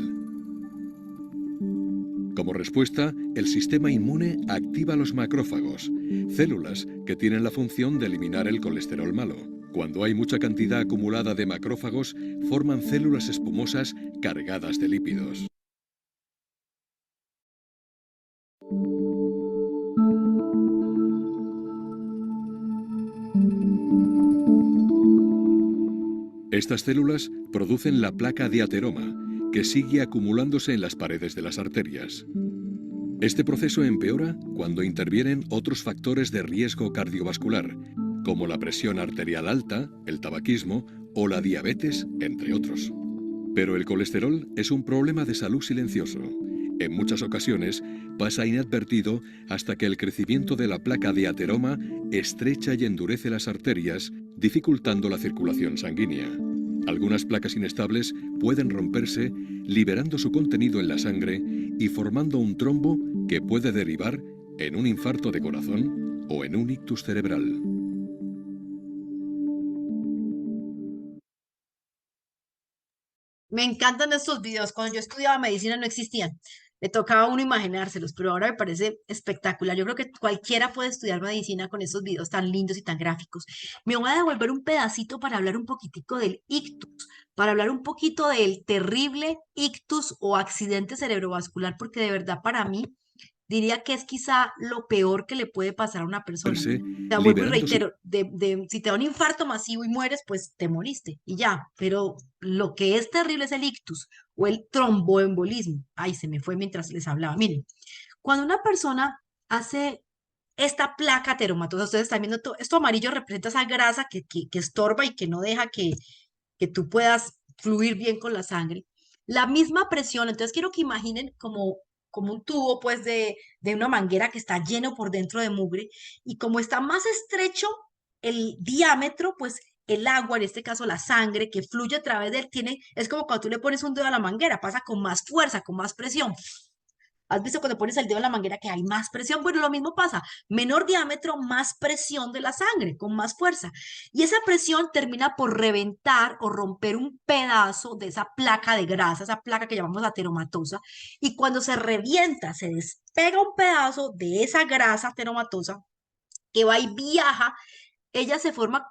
Como respuesta, el sistema inmune activa los macrófagos, células que tienen la función de eliminar el colesterol malo. Cuando hay mucha cantidad acumulada de macrófagos, forman células espumosas cargadas de lípidos. Estas células producen la placa de ateroma, que sigue acumulándose en las paredes de las arterias. Este proceso empeora cuando intervienen otros factores de riesgo cardiovascular, como la presión arterial alta, el tabaquismo o la diabetes, entre otros. Pero el colesterol es un problema de salud silencioso. En muchas ocasiones pasa inadvertido hasta que el crecimiento de la placa de ateroma estrecha y endurece las arterias, dificultando la circulación sanguínea. Algunas placas inestables pueden romperse, liberando su contenido en la sangre y formando un trombo que puede derivar en un infarto de corazón o en un ictus cerebral. Me encantan estos videos. Cuando yo estudiaba medicina no existían. Le tocaba a uno imaginárselos, pero ahora me parece espectacular. Yo creo que cualquiera puede estudiar medicina con estos videos tan lindos y tan gráficos. Me voy a devolver un pedacito para hablar un poquitico del ictus, para hablar un poquito del terrible ictus o accidente cerebrovascular, porque de verdad para mí diría que es quizá lo peor que le puede pasar a una persona. O sea, vuelvo y Liberando su... reitero, si te da un infarto masivo y mueres, pues te moriste y ya. Pero lo que es terrible es el ictus o el tromboembolismo. Ay, se me fue mientras les hablaba. Miren, cuando una persona hace esta placa ateromatosa, ustedes están viendo esto amarillo representa esa grasa que estorba y que no deja que tú puedas fluir bien con la sangre. La misma presión, entonces quiero que imaginen como un tubo pues de una manguera que está lleno por dentro de mugre y como está más estrecho el diámetro, pues el agua, en este caso la sangre que fluye a través de él, es como cuando tú le pones un dedo a la manguera, pasa con más fuerza, con más presión. ¿Has visto cuando pones el dedo en la manguera que hay más presión? Bueno, lo mismo pasa. Menor diámetro, más presión de la sangre, con más fuerza. Y esa presión termina por reventar o romper un pedazo de esa placa de grasa, esa placa que llamamos ateromatosa. Y cuando se revienta, se despega un pedazo de esa grasa ateromatosa que va y viaja, ella se forma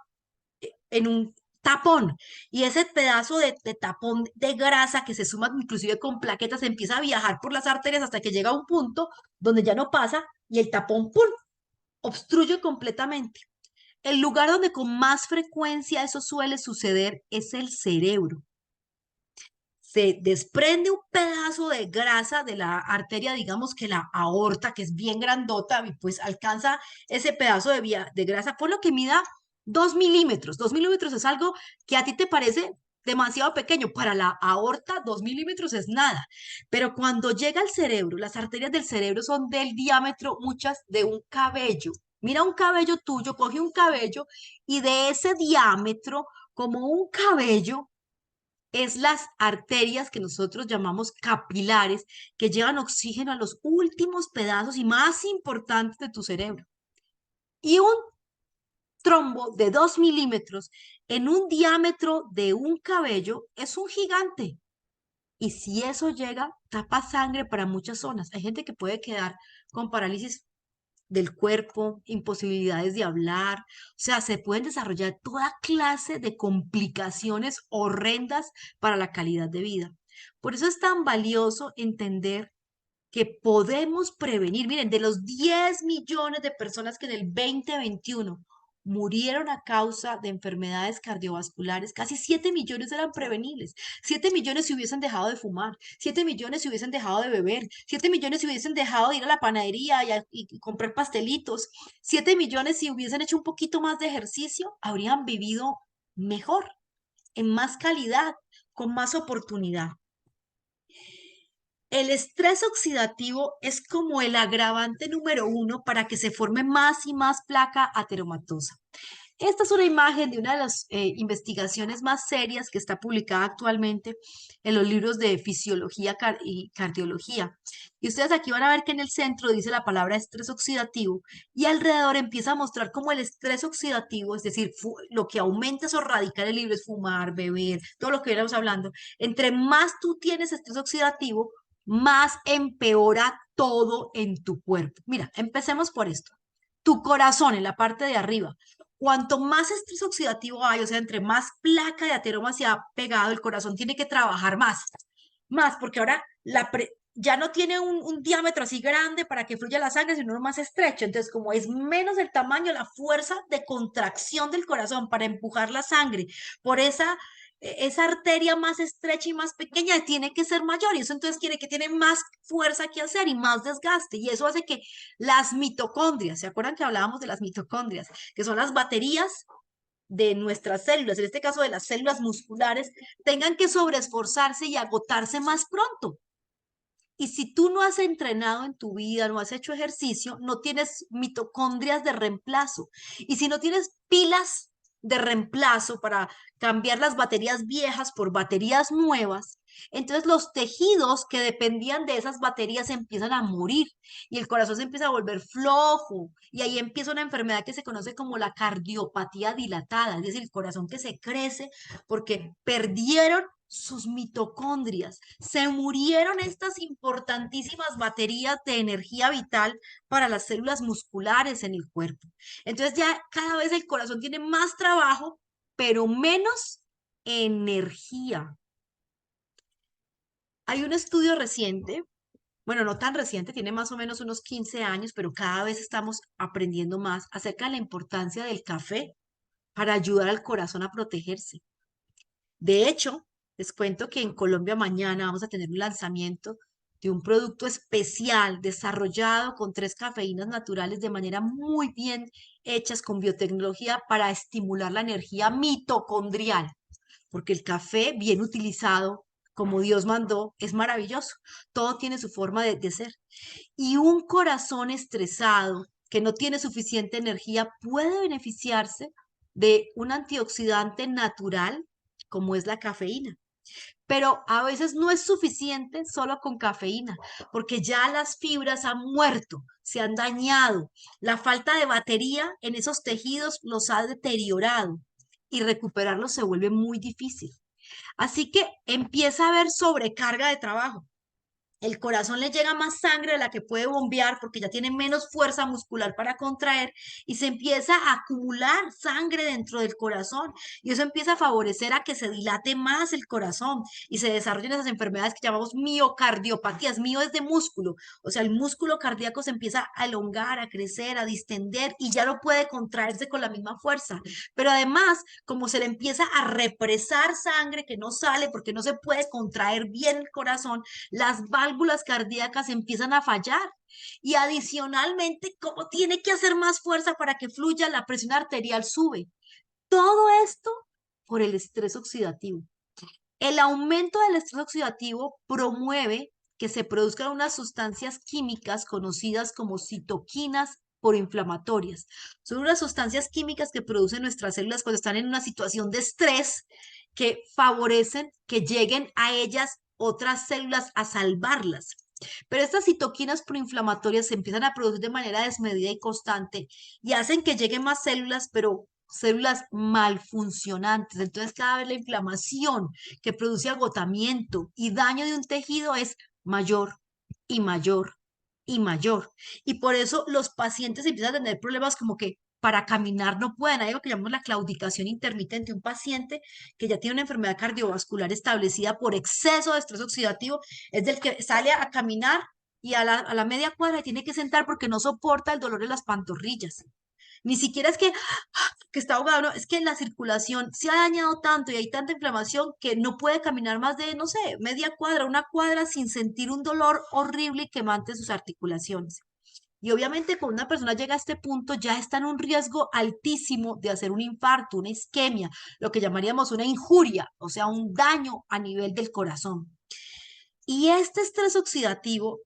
en un tapón y ese pedazo de tapón de grasa que se suma inclusive con plaquetas empieza a viajar por las arterias hasta que llega a un punto donde ya no pasa y el tapón ¡pum! Obstruye completamente. El lugar donde con más frecuencia eso suele suceder es el cerebro. Se desprende un pedazo de grasa de la arteria, digamos que la aorta, que es bien grandota, y pues alcanza ese pedazo de grasa, por lo que mida 2 milímetros. 2 milímetros es algo que a ti te parece demasiado pequeño. Para la aorta, 2 milímetros es nada. Pero cuando llega al cerebro, las arterias del cerebro son del diámetro, muchas, de un cabello. Mira un cabello tuyo, coge un cabello y de ese diámetro, como un cabello, es las arterias que nosotros llamamos capilares, que llevan oxígeno a los últimos pedazos y más importantes de tu cerebro. Y un trombo de 2 milímetros en un diámetro de un cabello es un gigante. Y si eso llega, tapa sangre para muchas zonas. Hay gente que puede quedar con parálisis del cuerpo, imposibilidades de hablar, o sea, se pueden desarrollar toda clase de complicaciones horrendas para la calidad de vida. Por eso es tan valioso entender que podemos prevenir, miren, de los 10 millones de personas que en el 2021 murieron a causa de enfermedades cardiovasculares. Casi 7 millones eran prevenibles. 7 millones si hubiesen dejado de fumar, 7 millones si hubiesen dejado de beber, 7 millones si hubiesen dejado de ir a la panadería y comprar pastelitos, 7 millones si hubiesen hecho un poquito más de ejercicio, habrían vivido mejor, en más calidad, con más oportunidad. El estrés oxidativo es como el agravante número 1 para que se forme más y más placa ateromatosa. Esta es una imagen de una de las investigaciones más serias que está publicada actualmente en los libros de fisiología y cardiología. Y ustedes aquí van a ver que en el centro dice la palabra estrés oxidativo y alrededor empieza a mostrar cómo el estrés oxidativo, es decir, lo que aumenta esos radicales libres, fumar, beber, todo lo que éramos hablando, entre más tú tienes estrés oxidativo, más empeora todo en tu cuerpo. Mira, empecemos por esto. Tu corazón en la parte de arriba. Cuanto más estrés oxidativo hay, o sea, entre más placa de ateroma se ha pegado, el corazón tiene que trabajar más, porque ahora ya no tiene un diámetro así grande para que fluya la sangre, sino más estrecho. Entonces, como es menos el tamaño, la fuerza de contracción del corazón para empujar la sangre por esa arteria más estrecha y más pequeña tiene que ser mayor, y eso entonces quiere que tiene más fuerza que hacer y más desgaste, y eso hace que las mitocondrias, ¿se acuerdan que hablábamos de las mitocondrias? Que son las baterías de nuestras células, en este caso de las células musculares, tengan que sobreesforzarse y agotarse más pronto. Y si tú no has entrenado en tu vida, no has hecho ejercicio, no tienes mitocondrias de reemplazo. Y si no tienes pilas de reemplazo para cambiar las baterías viejas por baterías nuevas, entonces los tejidos que dependían de esas baterías empiezan a morir y el corazón se empieza a volver flojo y ahí empieza una enfermedad que se conoce como la cardiopatía dilatada, es decir, el corazón que se crece porque perdieron sus mitocondrias, se murieron estas importantísimas baterías de energía vital para las células musculares en el cuerpo. Entonces ya cada vez el corazón tiene más trabajo, pero menos energía. Hay un estudio reciente, bueno, no tan reciente, tiene más o menos unos 15 años, pero cada vez estamos aprendiendo más acerca de la importancia del café para ayudar al corazón a protegerse. De hecho, les cuento que en Colombia mañana vamos a tener un lanzamiento de un producto especial desarrollado con 3 cafeínas naturales de manera muy bien hechas con biotecnología para estimular la energía mitocondrial, porque el café bien utilizado, como Dios mandó, es maravilloso. Todo tiene su forma de ser. Y un corazón estresado que no tiene suficiente energía puede beneficiarse de un antioxidante natural como es la cafeína. Pero a veces no es suficiente solo con cafeína, porque ya las fibras han muerto, se han dañado. La falta de batería en esos tejidos los ha deteriorado y recuperarlos se vuelve muy difícil. Así que empieza a haber sobrecarga de trabajo. El corazón le llega más sangre de la que puede bombear porque ya tiene menos fuerza muscular para contraer y se empieza a acumular sangre dentro del corazón y eso empieza a favorecer a que se dilate más el corazón y se desarrollen esas enfermedades que llamamos miocardiopatías. Mío es de músculo, o sea, el músculo cardíaco se empieza a elongar, a crecer, a distender y ya no puede contraerse con la misma fuerza. Pero además, como se le empieza a represar sangre que no sale porque no se puede contraer bien el corazón, las válvulas cardíacas empiezan a fallar y adicionalmente, como tiene que hacer más fuerza para que fluya, la presión arterial sube. Todo esto por el estrés oxidativo. El aumento del estrés oxidativo promueve que se produzcan unas sustancias químicas conocidas como citoquinas proinflamatorias. Son unas sustancias químicas que producen nuestras células cuando están en una situación de estrés que favorecen que lleguen a ellas otras células a salvarlas. Pero estas citoquinas proinflamatorias se empiezan a producir de manera desmedida y constante y hacen que lleguen más células, pero células malfuncionantes. Entonces, cada vez la inflamación que produce agotamiento y daño de un tejido es mayor y mayor y mayor. Y por eso los pacientes empiezan a tener problemas como que para caminar no pueden. Hay algo que llamamos la claudicación intermitente. Un paciente que ya tiene una enfermedad cardiovascular establecida por exceso de estrés oxidativo es del que sale a caminar y a la media cuadra tiene que sentar porque no soporta el dolor de las pantorrillas. Ni siquiera es que que está ahogado, no, es que la circulación se ha dañado tanto y hay tanta inflamación que no puede caminar más de, no sé, media cuadra, una cuadra sin sentir un dolor horrible y quemante en sus articulaciones. Y obviamente cuando una persona llega a este punto ya está en un riesgo altísimo de hacer un infarto, una isquemia, lo que llamaríamos una injuria, o sea, un daño a nivel del corazón. Y este estrés oxidativo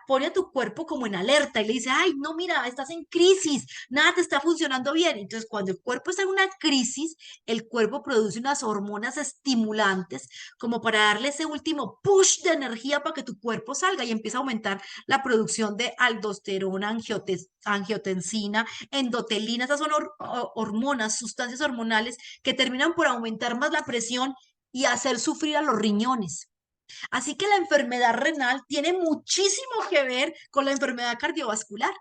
pone a tu cuerpo como en alerta y le dice, ay, no, mira, estás en crisis, nada te está funcionando bien. Entonces, cuando el cuerpo está en una crisis, el cuerpo produce unas hormonas estimulantes como para darle ese último push de energía para que tu cuerpo salga y empieza a aumentar la producción de aldosterona, angiotensina, endotelina. Esas son hormonas, sustancias hormonales que terminan por aumentar más la presión y hacer sufrir a los riñones. Así que la enfermedad renal tiene muchísimo que ver con la enfermedad cardiovascular,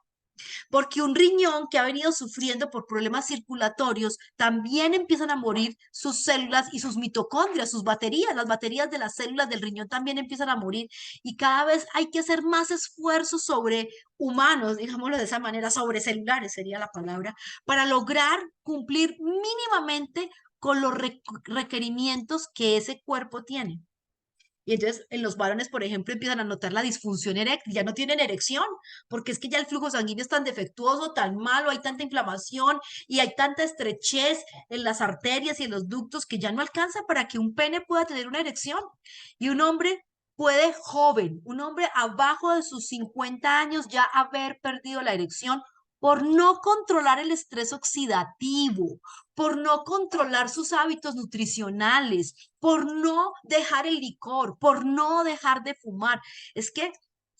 porque un riñón que ha venido sufriendo por problemas circulatorios, también empiezan a morir sus células y sus mitocondrias, sus baterías, las baterías de las células del riñón también empiezan a morir y cada vez hay que hacer más esfuerzos sobre humanos, digámoslo de esa manera, sobre celulares sería la palabra, para lograr cumplir mínimamente con los requerimientos que ese cuerpo tiene. Y entonces en los varones, por ejemplo, empiezan a notar la disfunción eréctil, ya no tienen erección, porque es que ya el flujo sanguíneo es tan defectuoso, tan malo, hay tanta inflamación y hay tanta estrechez en las arterias y en los ductos que ya no alcanza para que un pene pueda tener una erección. Y un hombre puede joven, un hombre abajo de sus 50 años ya haber perdido la erección por no controlar el estrés oxidativo, por no controlar sus hábitos nutricionales, por no dejar el licor, por no dejar de fumar. Es que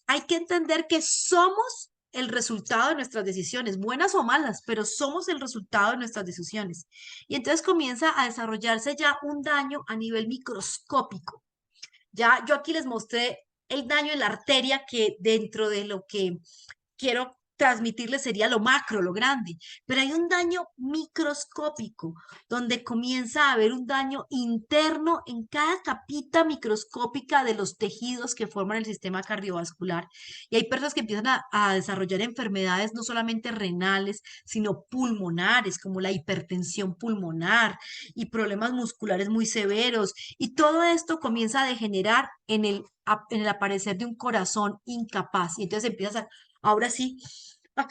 hay que entender que somos el resultado de nuestras decisiones, buenas o malas, pero somos el resultado de nuestras decisiones. Y entonces comienza a desarrollarse ya un daño a nivel microscópico. Ya yo aquí les mostré el daño en la arteria que dentro de lo que quiero transmitirles sería lo macro, lo grande, pero hay un daño microscópico donde comienza a haber un daño interno en cada capita microscópica de los tejidos que forman el sistema cardiovascular. Y hay personas que empiezan a desarrollar enfermedades no solamente renales, sino pulmonares, como la hipertensión pulmonar y problemas musculares muy severos. Y todo esto comienza a degenerar en el aparecer de un corazón incapaz. Y entonces empiezas ahora sí, a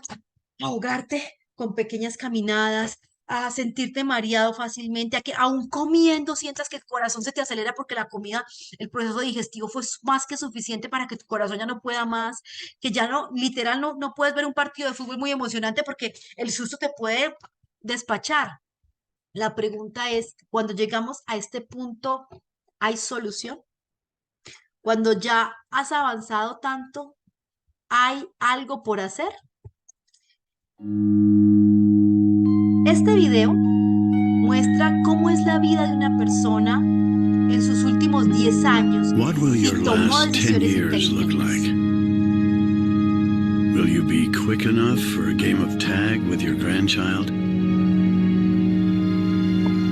ahogarte con pequeñas caminadas, a sentirte mareado fácilmente, a que aún comiendo sientas que el corazón se te acelera porque la comida, el proceso digestivo fue más que suficiente para que tu corazón ya no pueda más, que ya no, literal, no puedes ver un partido de fútbol muy emocionante porque el susto te puede despachar. La pregunta es, cuando llegamos a este punto, ¿hay solución? Cuando ya has avanzado tanto, ¿hay algo por hacer? Este video muestra cómo es la vida de una persona en sus últimos 10 años What will si your tomó last 10 decisiones years look like? inteligentes. Will you be quick enough for a game of tag with your grandchild?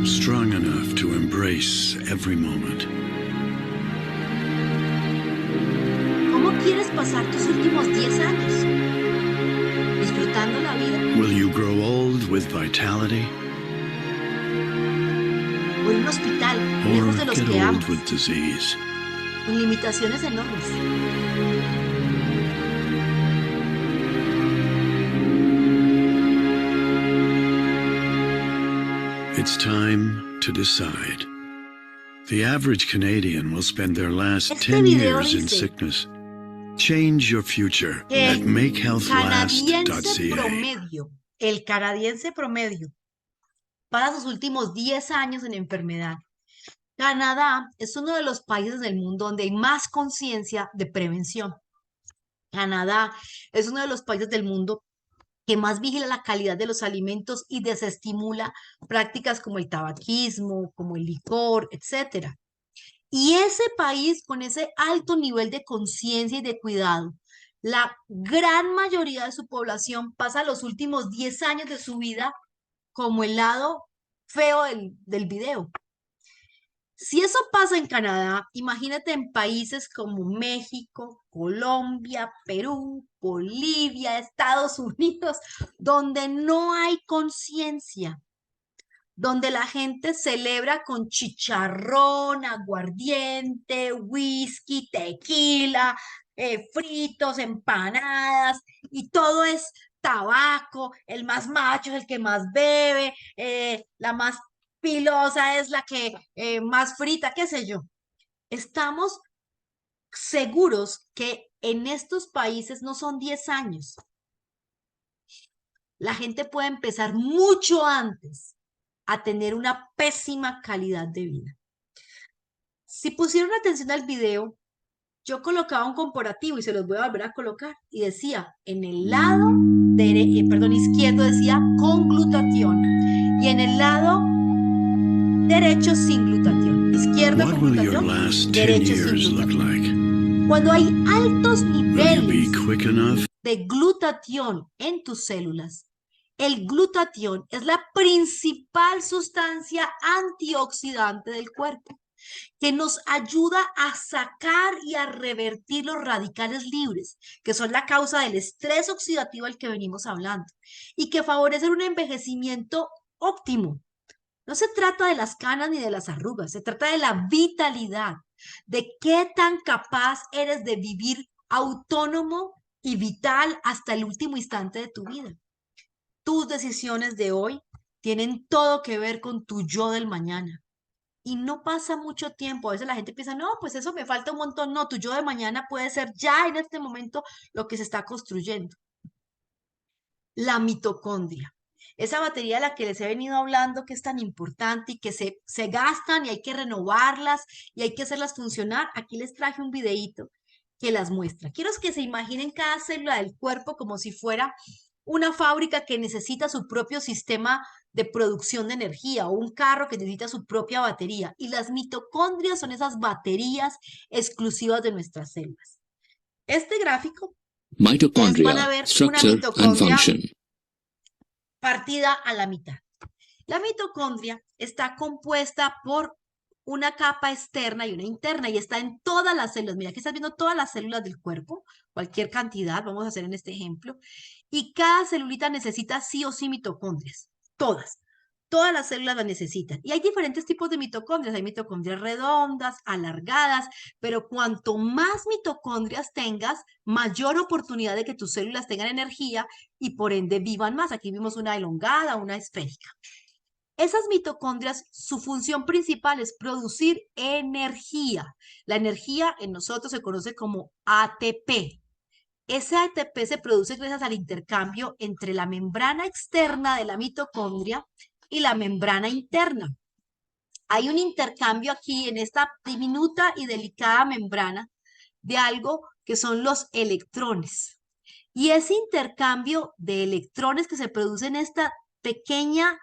Strong enough to embrace every moment? ¿Cómo quieres pasar tus últimos 10 años? Disfrutando la vida Will you grow old with vitality? o en un hospital, lejos de Or los get que amas, old with disease? con limitaciones enormes? It's time to decide. The average Canadian will spend their last Este 10 video years in dice sickness. Change your future que at makehealthlast.ca. el canadiense promedio, pasa sus últimos 10 años en enfermedad. Canadá es uno de los países del mundo donde hay más conciencia de prevención. Canadá es uno de los países del mundo que más vigila la calidad de los alimentos y desestimula prácticas como el tabaquismo, como el licor, etcétera. Y ese país con ese alto nivel de conciencia y de cuidado, la gran mayoría de su población pasa los últimos 10 años de su vida como el lado feo del video. Si eso pasa en Canadá, imagínate en países como México, Colombia, Perú, Bolivia, Estados Unidos, donde no hay conciencia donde la gente celebra con chicharrón, aguardiente, whisky, tequila, fritos, empanadas, y todo es tabaco, el más macho es el que más bebe, la más pilosa es la que más frita, qué sé yo. Estamos seguros que en estos países no son 10 años. La gente puede empezar mucho antes a tener una pésima calidad de vida. Si pusieron atención al video, yo colocaba un comparativo y se los voy a volver a colocar. Y decía, en el lado izquierdo decía con glutatión y en el lado derecho sin glutatión. Izquierdo What con will your glutatión, last 10 derecho sin years look glutatión. like? Cuando hay altos Will you niveles be quick enough? de glutatión en tus células, el glutatión es la principal sustancia antioxidante del cuerpo que nos ayuda a sacar y a revertir los radicales libres, que son la causa del estrés oxidativo al que venimos hablando, y que favorecen un envejecimiento óptimo. No se trata de las canas ni de las arrugas, se trata de la vitalidad, de qué tan capaz eres de vivir autónomo y vital hasta el último instante de tu vida. Tus decisiones de hoy tienen todo que ver con tu yo del mañana. Y no pasa mucho tiempo. A veces la gente piensa, no, pues eso me falta un montón. No, tu yo de mañana puede ser ya en este momento lo que se está construyendo. La mitocondria. Esa batería de la que les he venido hablando, que es tan importante y que se gastan y hay que renovarlas y hay que hacerlas funcionar. Aquí les traje un videíto que las muestra. Quiero que se imaginen cada célula del cuerpo como si fuera una fábrica que necesita su propio sistema de producción de energía o un carro que necesita su propia batería. Y las mitocondrias son esas baterías exclusivas de nuestras células. Este gráfico van a Mitochondria, ver una structure and mitocondria function. partida a la mitad. La mitocondria está compuesta por una capa externa y una interna y está en todas las células. Mira, aquí estás viendo todas las células del cuerpo, cualquier cantidad, vamos a hacer en este ejemplo. Y cada celulita necesita sí o sí mitocondrias, todas. Todas las células las necesitan. Y hay diferentes tipos de mitocondrias. Hay mitocondrias redondas, alargadas, pero cuanto más mitocondrias tengas, mayor oportunidad de que tus células tengan energía y por ende vivan más. Aquí vimos una elongada, una esférica. Esas mitocondrias, su función principal es producir energía. La energía en nosotros se conoce como ATP. Ese ATP se produce gracias al intercambio entre la membrana externa de la mitocondria y la membrana interna. Hay un intercambio aquí en esta diminuta y delicada membrana de algo que son los electrones. Y ese intercambio de electrones que se produce en esta pequeña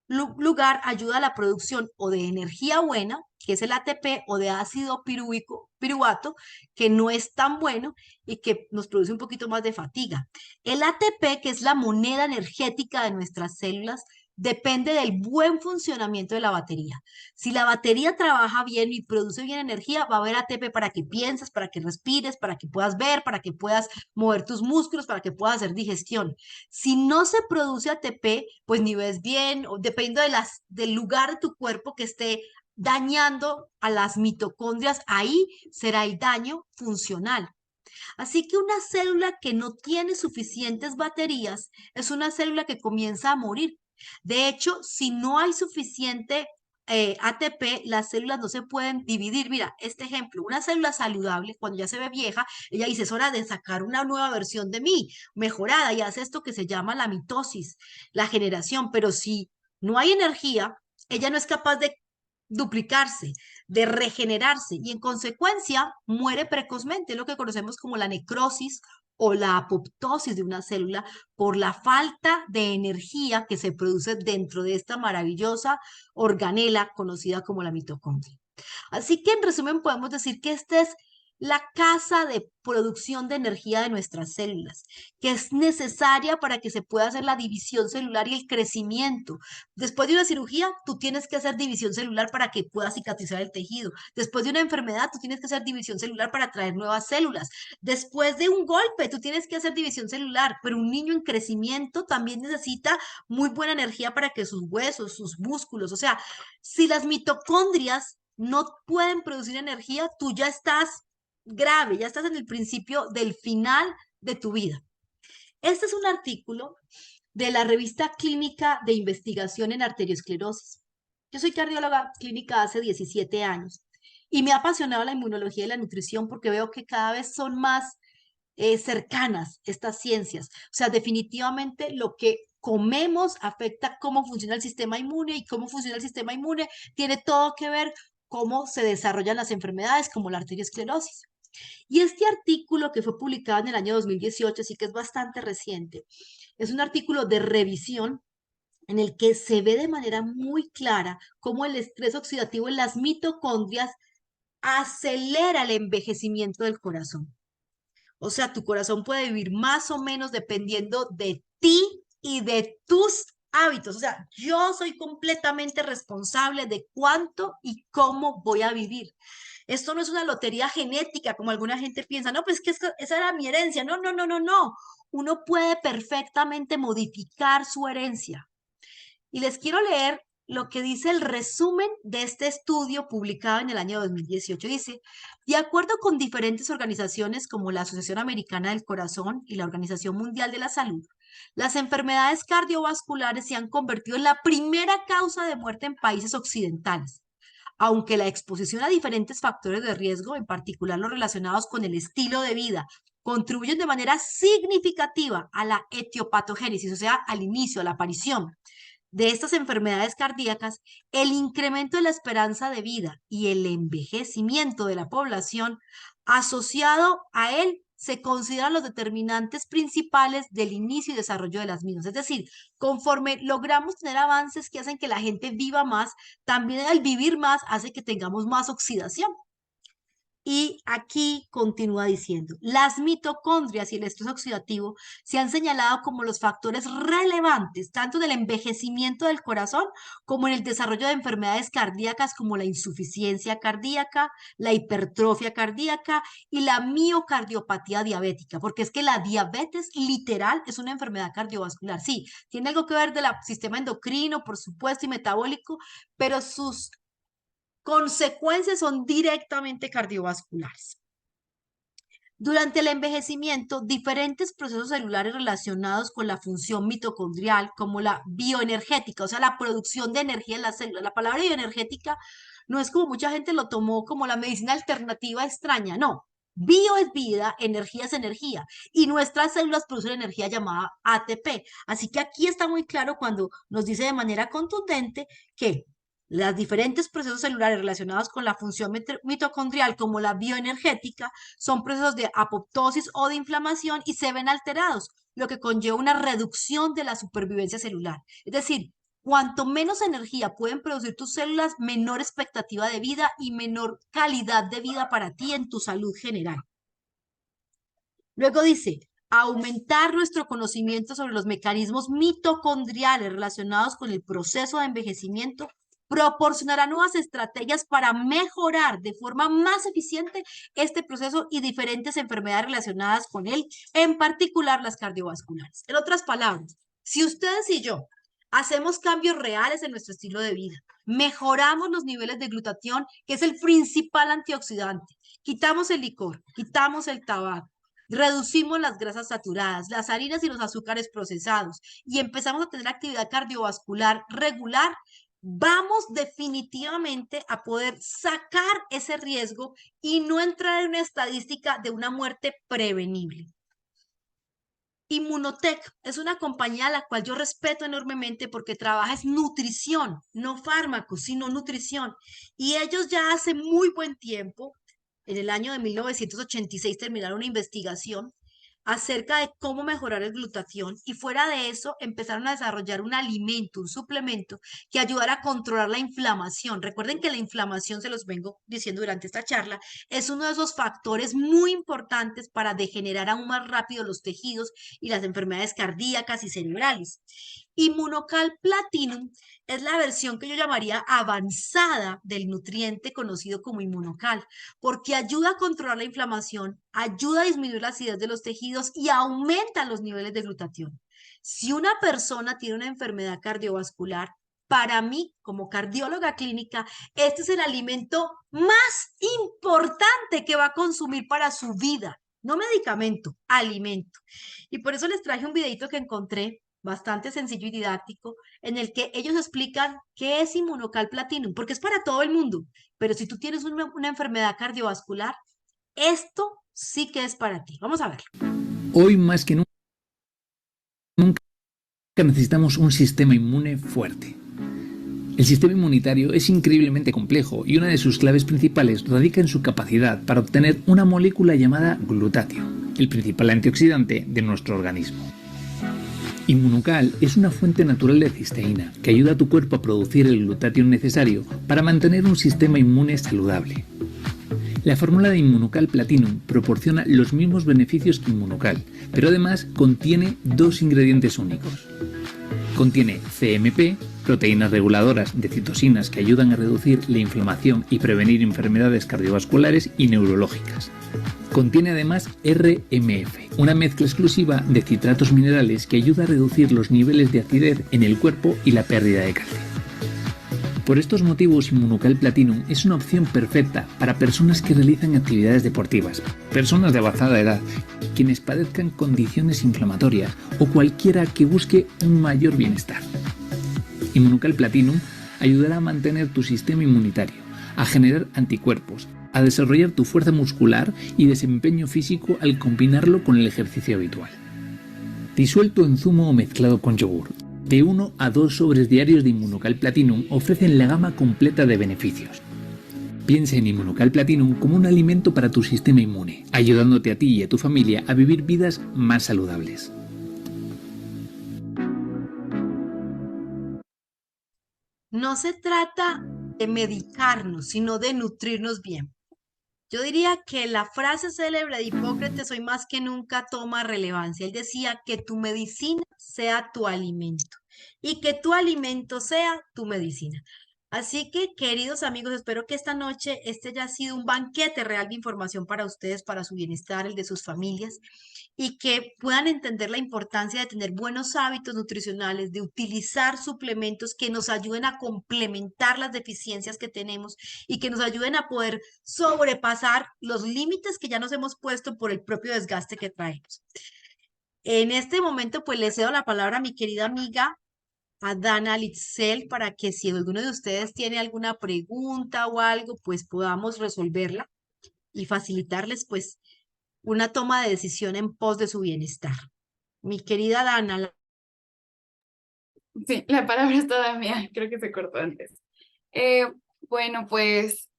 lugar ayuda a la producción o de energía buena, que es el ATP, o de ácido piruvato, que no es tan bueno y que nos produce un poquito más de fatiga. El ATP, que es la moneda energética de nuestras células, depende del buen funcionamiento de la batería. Si la batería trabaja bien y produce bien energía, va a haber ATP para que pienses, para que respires, para que puedas ver, para que puedas mover tus músculos, para que puedas hacer digestión. Si no se produce ATP, pues ni ves bien, o depende del lugar de tu cuerpo que esté dañando a las mitocondrias, ahí será el daño funcional. Así que una célula que no tiene suficientes baterías es una célula que comienza a morir. De hecho, si no hay suficiente ATP, las células no se pueden dividir. Mira, este ejemplo, una célula saludable, cuando ya se ve vieja, ella dice, es hora de sacar una nueva versión de mí, mejorada, y hace esto que se llama la mitosis, la generación. Pero si no hay energía, ella no es capaz de duplicarse, de regenerarse, y en consecuencia muere precozmente, lo que conocemos como la necrosis o la apoptosis de una célula por la falta de energía que se produce dentro de esta maravillosa organela conocida como la mitocondria. Así que en resumen podemos decir que esta es la casa de producción de energía de nuestras células, que es necesaria para que se pueda hacer la división celular y el crecimiento. Después de una cirugía, tú tienes que hacer división celular para que pueda cicatrizar el tejido. Después de una enfermedad, tú tienes que hacer división celular para traer nuevas células. Después de un golpe, tú tienes que hacer división celular, pero un niño en crecimiento también necesita muy buena energía para que sus huesos, sus músculos, o sea, si las mitocondrias no pueden producir energía, tú ya estás grave, ya estás en el principio del final de tu vida. Este es un artículo de la revista Clínica de Investigación en Arteriosclerosis. Yo soy cardióloga clínica hace 17 años y me ha apasionado la inmunología y la nutrición porque veo que cada vez son más cercanas estas ciencias. O sea, definitivamente lo que comemos afecta cómo funciona el sistema inmune y cómo funciona el sistema inmune tiene todo que ver cómo se desarrollan las enfermedades como la arteriosclerosis. Y este artículo que fue publicado en el año 2018, así que es bastante reciente, es un artículo de revisión en el que se ve de manera muy clara cómo el estrés oxidativo en las mitocondrias acelera el envejecimiento del corazón. O sea, tu corazón puede vivir más o menos dependiendo de ti y de tus hábitos. O sea, yo soy completamente responsable de cuánto y cómo voy a vivir. Esto no es una lotería genética, como alguna gente piensa. No, pues que esa era mi herencia. No, no, no, no, no. Uno puede perfectamente modificar su herencia. Y les quiero leer lo que dice el resumen de este estudio publicado en el año 2018. Dice, de acuerdo con diferentes organizaciones como la Asociación Americana del Corazón y la Organización Mundial de la Salud, las enfermedades cardiovasculares se han convertido en la primera causa de muerte en países occidentales. Aunque la exposición a diferentes factores de riesgo, en particular los relacionados con el estilo de vida, contribuyen de manera significativa a la etiopatogénesis, o sea, al inicio, a la aparición de estas enfermedades cardíacas, el incremento de la esperanza de vida y el envejecimiento de la población asociado a él se consideran los determinantes principales del inicio y desarrollo de las mismas. Es decir, conforme logramos tener avances que hacen que la gente viva más, también al vivir más hace que tengamos más oxidación. Y aquí continúa diciendo, las mitocondrias y el estrés oxidativo se han señalado como los factores relevantes tanto del envejecimiento del corazón como en el desarrollo de enfermedades cardíacas como la insuficiencia cardíaca, la hipertrofia cardíaca y la miocardiopatía diabética, porque es que la diabetes literal es una enfermedad cardiovascular. Sí, tiene algo que ver del sistema endocrino, por supuesto, y metabólico, pero sus consecuencias son directamente cardiovasculares. Durante el envejecimiento, diferentes procesos celulares relacionados con la función mitocondrial, como la bioenergética, o sea, la producción de energía en las células. La palabra bioenergética no es como mucha gente lo tomó como la medicina alternativa extraña, no. Bio es vida, energía es energía, y nuestras células producen energía llamada ATP. Así que aquí está muy claro cuando nos dice de manera contundente que los diferentes procesos celulares relacionados con la función mitocondrial, como la bioenergética, son procesos de apoptosis o de inflamación y se ven alterados, lo que conlleva una reducción de la supervivencia celular. Es decir, cuanto menos energía pueden producir tus células, menor expectativa de vida y menor calidad de vida para ti en tu salud general. Luego dice, aumentar nuestro conocimiento sobre los mecanismos mitocondriales relacionados con el proceso de envejecimiento proporcionará nuevas estrategias para mejorar de forma más eficiente este proceso y diferentes enfermedades relacionadas con él, en particular las cardiovasculares. En otras palabras, si ustedes y yo hacemos cambios reales en nuestro estilo de vida, mejoramos los niveles de glutatión, que es el principal antioxidante, quitamos el licor, quitamos el tabaco, reducimos las grasas saturadas, las harinas y los azúcares procesados y empezamos a tener actividad cardiovascular regular, vamos definitivamente a poder sacar ese riesgo y no entrar en una estadística de una muerte prevenible. Inmunotech es una compañía a la cual yo respeto enormemente porque trabaja es nutrición, no fármacos, sino nutrición. Y ellos ya hace muy buen tiempo, en el año de 1986, terminaron una investigación acerca de cómo mejorar el glutatión y fuera de eso empezaron a desarrollar un alimento, un suplemento que ayudara a controlar la inflamación. Recuerden que la inflamación, se los vengo diciendo durante esta charla, es uno de esos factores muy importantes para degenerar aún más rápido los tejidos y las enfermedades cardíacas y cerebrales. Inmunocal Platinum es la versión que yo llamaría avanzada del nutriente conocido como Inmunocal, porque ayuda a controlar la inflamación, ayuda a disminuir la acidez de los tejidos y aumenta los niveles de glutatión. Si una persona tiene una enfermedad cardiovascular, para mí, como cardióloga clínica, este es el alimento más importante que va a consumir para su vida. No medicamento, alimento. Y por eso les traje un videito que encontré bastante sencillo y didáctico, en el que ellos explican qué es Inmunocal Platinum, porque es para todo el mundo, pero si tú tienes una enfermedad cardiovascular, esto sí que es para ti. Vamos a verlo. Hoy más que nunca necesitamos un sistema inmune fuerte. El sistema inmunitario es increíblemente complejo y una de sus claves principales radica en su capacidad para obtener una molécula llamada glutatio, el principal antioxidante de nuestro organismo. Inmunocal es una fuente natural de cisteína que ayuda a tu cuerpo a producir el glutatión necesario para mantener un sistema inmune saludable. La fórmula de Inmunocal Platinum proporciona los mismos beneficios que Inmunocal, pero además contiene dos ingredientes únicos. Contiene CMP, proteínas reguladoras de citosinas que ayudan a reducir la inflamación y prevenir enfermedades cardiovasculares y neurológicas. Contiene además RMF, una mezcla exclusiva de citratos minerales que ayuda a reducir los niveles de acidez en el cuerpo y la pérdida de calcio. Por estos motivos, Inmunocal Platinum es una opción perfecta para personas que realizan actividades deportivas, personas de avanzada edad, quienes padezcan condiciones inflamatorias o cualquiera que busque un mayor bienestar. Inmunocal Platinum ayudará a mantener tu sistema inmunitario, a generar anticuerpos, a desarrollar tu fuerza muscular y desempeño físico al combinarlo con el ejercicio habitual. Disuelto en zumo o mezclado con yogur. De 1 a 2 sobres diarios de Inmunocal Platinum ofrecen la gama completa de beneficios. Piensa en Inmunocal Platinum como un alimento para tu sistema inmune, ayudándote a ti y a tu familia a vivir vidas más saludables. No se trata de medicarnos, sino de nutrirnos bien. Yo diría que la frase célebre de Hipócrates hoy más que nunca toma relevancia. Él decía que tu medicina sea tu alimento y que tu alimento sea tu medicina. Así que, queridos amigos, espero que esta noche este haya sido un banquete real de información para ustedes, para su bienestar, el de sus familias, y que puedan entender la importancia de tener buenos hábitos nutricionales, de utilizar suplementos que nos ayuden a complementar las deficiencias que tenemos y que nos ayuden a poder sobrepasar los límites que ya nos hemos puesto por el propio desgaste que traemos. En este momento, pues le cedo la palabra a mi querida amiga, a Dana Litzel, para que si alguno de ustedes tiene alguna pregunta o algo, pues podamos resolverla y facilitarles, pues, una toma de decisión en pos de su bienestar. Mi querida Dana, Sí, la palabra es toda mía, creo que se cortó antes. Bueno, pues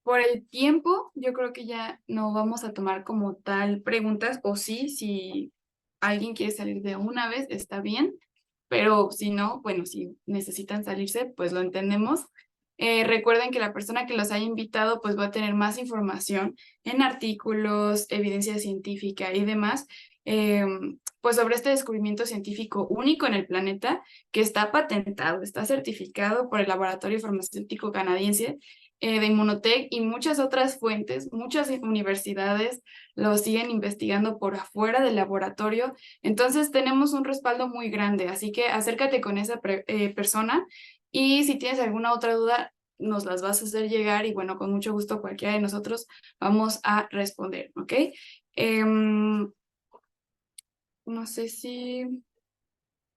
por el tiempo, yo creo que ya no vamos a tomar como tal preguntas, o sí, si alguien quiere salir de una vez, está bien, pero si no, bueno, si necesitan salirse, pues lo entendemos. Recuerden que la persona que los haya invitado, pues va a tener más información en artículos, evidencia científica y demás, pues sobre este descubrimiento científico único en el planeta que está patentado, está certificado por el Laboratorio Farmacéutico Canadiense de Inmunotech y muchas otras fuentes, muchas universidades lo siguen investigando por afuera del laboratorio. Entonces tenemos un respaldo muy grande, así que acércate con esa persona y si tienes alguna otra duda, nos las vas a hacer llegar y bueno, con mucho gusto cualquiera de nosotros vamos a responder, ¿ok? No sé si